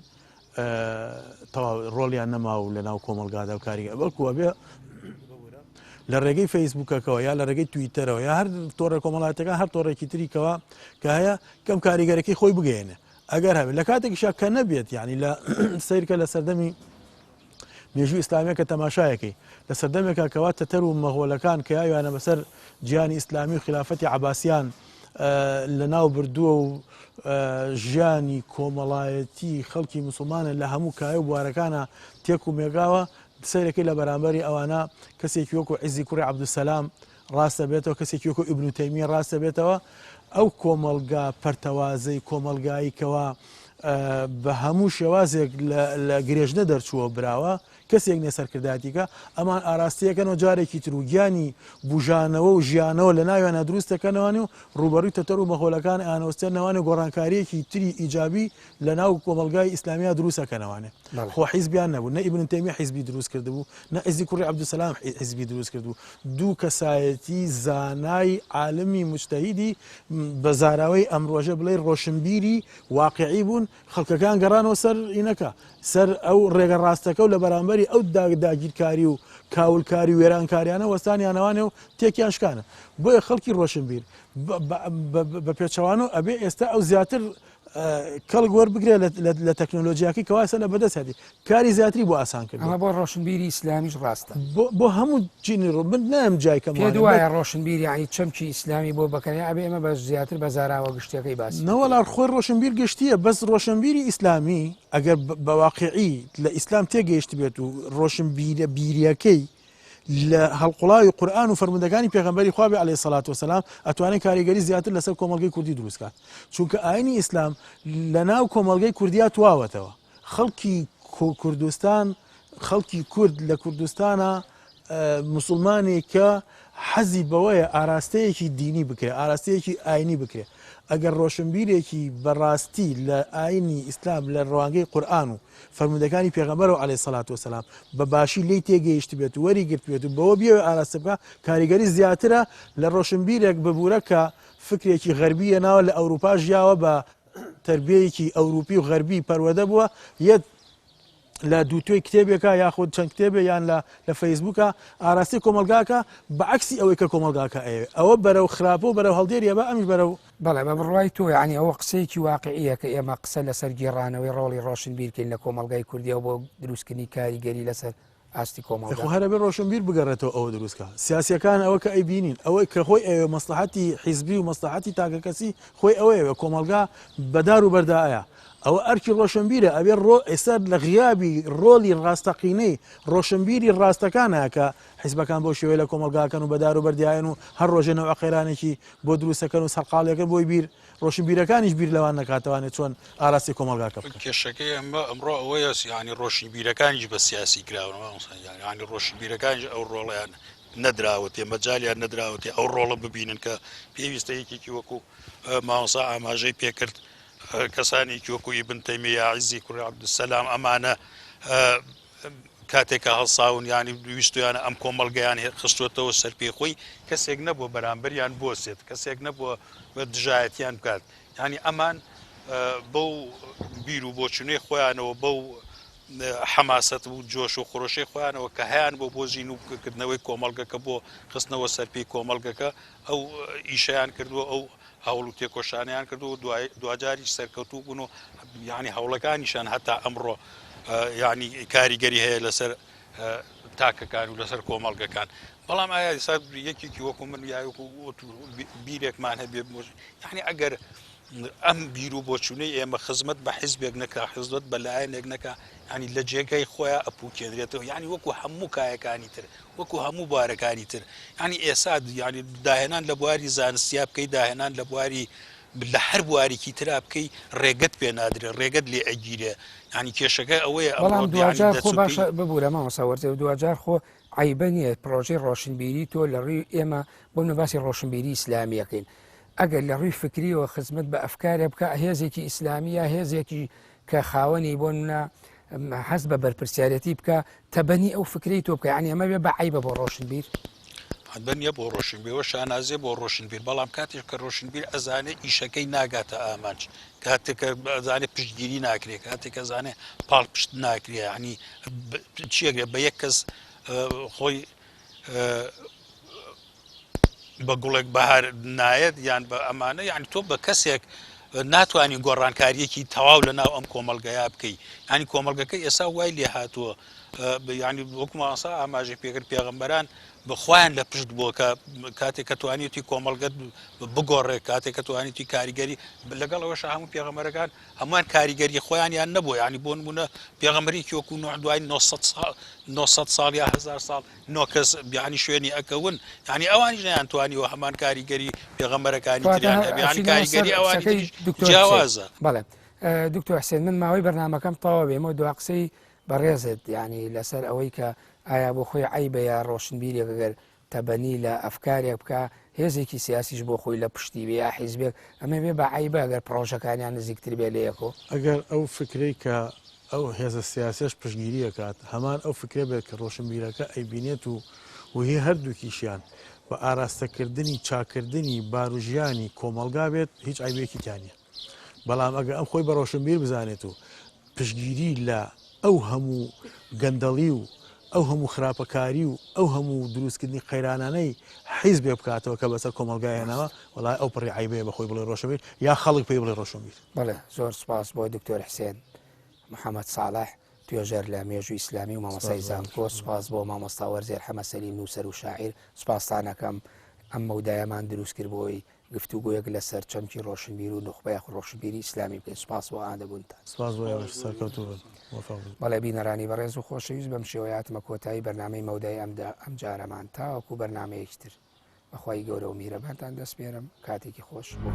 تەواو ڕۆڵیان نەماوە لە ناو کۆمەلگادا و کاریگە بەڵکووە بێ لە ڕێگەی فەیسبوکەکەەوە یا لە ڕێگەی تویتەرەوە یا هەر تۆڕە کۆمەڵاتەکە هەر تۆڕێکی تریکەوە کە هەیە کەم کاریگەرەکەی خۆی بگەێنێ ئەگەر هەبێت لە کاتێکیشا کە نەبێت ینی لە سیرکە لە سەردەمی مێژووی ئیسلامیەکە تەماشایەکەی لە سەردەمێکە کەوا تەتەر و مەغۆلەکان کە یاوانە بەسەر جیانی ئیسلامی و خلافەتی عەباسیان لە ناو بردووە و ژیانی کۆمەڵایەتی خەڵکی موسڵمانە لە هەموو کایە و بوارەکانە تێک و مێگاوە سەیرەکەی لە بەرامبەری ئەوانە کەسێکی وەکو عیزی کوڕی عەبدولسەلام ڕاستە بێتەوە کەسێکی وەکو ئیبن تەیمیە ڕاستە بێتەوە ئەو کۆمەلگا پەرتەوازەی کۆمەلگاییکەوە بە هەموو شێوازێک لە گرێژنە دەرچووە براوە کەسێک نێ سەرکردایەتیکە ئەمان ئاراستەکەنەوە جارێکی تر و گیانی بژانەوە و ژیانەوە لە ناویانە دروستەکەنەوەنی و ڕوبەڕووی تەتەر و مەخۆلەکان ئانەوەستێنەوەی گۆڕانکاریەکی تری ئیجابی لە ناو کۆمەلگای ئیسلامیا دروستەکەنەوەنێ خۆ حیزبیان نەبوو نە ئیبن تەیمیە حیزبی دروست کردبوو نە عیزی کوڕی عەبدولسەلام حیزبی دروست کردبوو دوو کەسایەتی زانای عالمی مجتەهیدی بە زاراوەی ئەمڕۆژە بڵێ ڕۆشنبیری واقعی بوون خەڵکەکان گەڕانەوە سەر ئینەکە سەر ئەو ڕێگە ڕاستەکە و لە بەرامبەری ئەو داگیرکاری و کاولکاری وێرانکاریانە وەستانیانەوانێ و تێکیان شکانە بۆیە خەڵکی ڕۆشنبیر بە پێچەوانە ئەبێ ئێستا ئەو زیاتر کەڵک وەربگرێ لە تەکنۆلۆژیاکەی کەواسە لە بەدەستی کاری زیاتری بۆ ئاسان کرد ئەمە بۆ ڕۆشنبیری ئیسلامیش ڕاستە بۆ هەموو جینی ڕۆ من نام جایکەم پێ دوایە ڕۆشنبیری ینی چەمکی ئیسلامی بۆ بەکەنی ئەبێ ئەمە بە زیاتر بە زاراوە گشتەکەی باسی نەوەڵار خۆی ڕۆشنبیر گشتیە بەس ڕۆشنبیری ئیسلامی ئەگەر بەواقعی لە ئیسلام تێگەیشت بێت و ڕۆشنبیرە بیریەکەی لە هەڵقوڵاوی قورئان و فەرموودەکانی پێغەمبەری خوا بێ عەلەیهی سەڵات وسەلام ئەتوانێت کاریگەری زیاتر لەسەر کۆمەڵگەی کوردی دروستکات چونکە ئاینی ئیسلام لە ناو کۆمەڵگەی کوردیا تواوەتەوە خەڵکی کوردستان خەڵکی کورد لە کوردستانە موسڵمانی کە حەزی بەوەیە ئاراستەیەکی دینی بکرێت ئاراستەیەکی ئاینی بکرێت ئەگەر ڕۆشنبیرێکی بەڕاستی لە ئاینی ئیسلام لە ڕوانگەی قورئان و فەرموودەکانی پێغەمبەرەوە عەلەیهی سەڵات وسەلام بە باشی لی تێگەیشت بێت و وەریگرت بێت و بەوە بێوێ ئاراستە بکە کاریگەری زیاترە لە ڕۆشنبیرێک ببوورە کە فکرێکی غەربیە ناوە لە ئەوروپا ژیاوە بە تربیەیەکی ئەوروپی و غەربی پەروەدە بووە یەک لە دووتۆی کتێبێکە یاخود چەند کتێبێ یان لە فەیسبووکە ئاراستی کۆمەلگاکە بەعکسی ئەوەی کە کۆمەلگاکە ئەوە بەرەو خراپە و بەرەو هەڵدێریە بە ئەمیش بەرەو بەڵێ بە بڕوای تۆ ینی ئەوە قسەیەکی واقعیە کە ئێمە قسە لەسەر گێڕانەوەی ڕۆڵی ڕۆشنبیرکەین لە کۆمەلگای کوردیەوە بۆ دروستکردنی کاریگەری لەسەر ئاستی کۆمەڵگا هەرە بێ ڕۆشنبیر بگەڕێتەوە ئەوە دروستکە سیاسیەکان ئەوە کە ئەیبینین ئەوەی کە خۆی ئەوێ مەسلحەتی حیزبی و مەسلحەتی تاکەکەسی خۆی ئەوەیە کۆمەلگا بەدار و بەردایە ئەوە ئەرکی ڕۆشنبیرە ئەبێ ئێستا لە غیابی ڕۆلی ڕاستەقینەی ڕۆشنبیری ڕاستەکانە کە حیزبەکان بۆ شێوەیە لە کۆمەلگاکەن و بەدار و بەردایەن و هەر ڕۆژێنەوە قەیرانێکی بۆ دروستەکەن و سەرقاڵەکە بۆی بیر ڕۆشنبیرەکانیش بیر لەوان نەکاتەوانێت چۆن ئاراستی کۆمەلگاکە بکەن کێشەکەی ئەمڕۆ ئەوەیە ینی ڕۆشنبیرەکانیش بە سیاسی کراونەوە ینی ڕۆشنبیرەکانیش ئەو ڕۆڵیان نەدراوەتێ مەجاالیان نەدراوەتێ ئەو ڕۆڵە ببینن کە پێویستە یەکێکی وەکو ماوەسا ئاماژەی پێکرد کەسانێکی وەکو ئیبن تەیمیە عیزی کوڕی عەبدولسەلام ئەمانە کاتێکە هەڵساون ینی ویستیانە ئەم کۆمەڵگەیان خستوێتەوە سەر پێخۆی کەسێک نەبووە بەرامبەریان بۆسێت کەسێک نەبووە بە دژایەتیان بکات ینی ئەمان بەو بیر و بۆچونەی خۆیانەوە بەو حەماسەت و جۆش و خۆشەی خۆیانەوە کە هەیان بۆ ژین و کردنەوەی کۆمەڵگەکە بۆ خستنەوە سەرپی کۆمەڵگەکە ئەو ئیشەیان کردووە ئەو هەوڵ و تێکۆشانیان کردو و دوجاریش سەرکەوتوو بوون و ینی هەوڵەکانیشان هەتا ئەمڕۆ ینی کاریگەری هەیە لەسەر تاکەکان و لەسەر کۆمەڵگەکان بەڵام ئایا ئێستا یەکێکی وەکو من یاوەکو بیرێکمان هەبێ ینی ئەگەر ئەم بیر و بۆچوونەی ئێمە خزمەت بە حیزبێک نەکە حزبەت بە لایەنێک نەکە ینی لە جێگەی خۆیان ئەپوکێنرێتەوە ینی وەکو هەموو کایەکانی تر وەکو هەموو بوارەکانی تر ینی ئێستا ینی داهێنان لە بواری زانستیا بکەی داهێنان لە بواری لە هەر بوارێکی ترا بکەی ڕێگەت پێ نادرێت ڕێگەت لێ ئەگیرێ ینی کێشەکە ئەوەیە بەڵام دوجار خۆ باشە ببوورە مامەساوەرتێ و دوجار خۆ عیبە نیە پرۆژەی ڕۆشنبیری تۆ لە ڕووی ئێمە بۆ نەباسی ڕۆشنبیری ئیسلامیەکەین ئەگەر لە ڕووی فکریەوە خزمەت بە ئەفکارێ بکە هێزێکی ئیسلامیە هێزێکی کە خاوەنی بۆ منە حەز بە بەرپرسیارەتی بکە تەبەنی ئەو فکری تۆ بکە ینی ئەمە بێ بە عیبە بۆ ڕۆشنبیر بەنیە بۆ ڕۆشنبیرەوە شانازێ بۆ ڕۆشنبیر بەڵام کاتێک کە ڕۆشنبیر ئەزانێ ئیشەکەی ناگاتە ئامانج کاتێککە ئەزانێ پشتگیری ناکرێت کاتێک ئەزانێ پاڵ پشت ناکرێ ینی چیەگرێت بە یەک کەس خۆی بە گوڵێک بەهار نایەت یان بە ئەمانە یعنی تۆ بە کەسێک ناتوانانی گۆڕانکاریەکی تەواو لە ناو ئەم کۆمەلگەیا بکەیت ینی کۆمەلگەکەی ئێستا وای لێ هاتووە ینی وەکوماسا ئاماژێ پێگر پێغەمبەران بخوایان لە پشت بووە کە کاتێک کە توانێتی کۆمەلگەت بگۆڕێت کاتێک کە توانێتی کاریگەری لەگەڵ ئەوەش هەموو پێغەمبەرەکان هەمووان کاریگەری خۆیانیان نەبووە ینی بۆ نمونە پێغەمبەرێکی وەکو نوح دوای 900 ساڵ یا 1000 ساڵ نۆ کەس بیانی شوێنی ئەکەون ینی ئەوانیش نەیانتوانیوە هەمان کاریگەری پێغەمبەرەکانی تریان ینی کاریگەری ئەوانی جیاوازە. بەڵێ دکتۆر حسێن من ماوەی بەرنامەکەم تەواو بێمە دو قسەی بەڕێزت ینی لەسەر ئەوەی کە ئایا بۆ خۆی عیبە یا ڕۆشنبیرێک ئەگەر تەبەنی لە ئەفکارێک بکە هێزێکی سیاسیش بۆ خۆی لە پشتی بێ یا حیزبێک ئەمە بێ بە عیبە ئەگەر پرۆژەکانیان نزیکتر بێ لە یەکۆ ئەگەر ئەو فکرەی کە ئەو هێزە سیاسیش پشتگیری ئەکات هەمان ئەو فکرێ بێت کە ڕۆشنبیرەکە ئەیبینێت و وهی هەردووکیشیان بە ئاراستەکردنی چاکردنی باروژیانی کۆمەلگا بێت هیچ عیبێکی تیانە بەڵام ئەگە ئەم خۆی بە ڕۆشنبیر بزانێت و پشتگیری لە ئەو هەموو گەندەڵی و ئەو هەموو خراپەکاری و ئەو هەموو دروستکردنی قەیرانانەی حیز بێ بکاتەوە کە بەسەر کۆمەلگایەنەوە وڵای ئەو پڕی عیبەیە بە خۆی بڵێ ڕۆشنبیر یا خەڵک پێی بڵێ ڕۆشنبیر. بەڵێ زۆر سپاس بۆ دکتۆر حسێن محەممەد ساڵح توێژەر لە مێژووی ئیسلامی و مامۆستای زانکۆ سپاس بۆ مامۆستا وەرزێر حەمە سەلیم نووسەر و شاعیر سپاسانەکەم ئەم مەودایەمان دروست کرد بۆی گفتوگویەک لەسەر چەمکی ڕۆشنبیر و نخبەیە ڕۆشنبیری ئیسلامی بکەین سپاس بۆ ئادەبوونتان سپاس بۆ سەرکەوتوو بەڵێ بینەرانی بەڕێز و خۆشەویست بەم شێوەیاتمە کۆتایی بەرنامەی مەودای ئەم جارەمان تاوەکو بەرنمەیەکتر بەخوای گەورە و میرەبانتان دەست پێرم کاتێکی خۆش بۆ.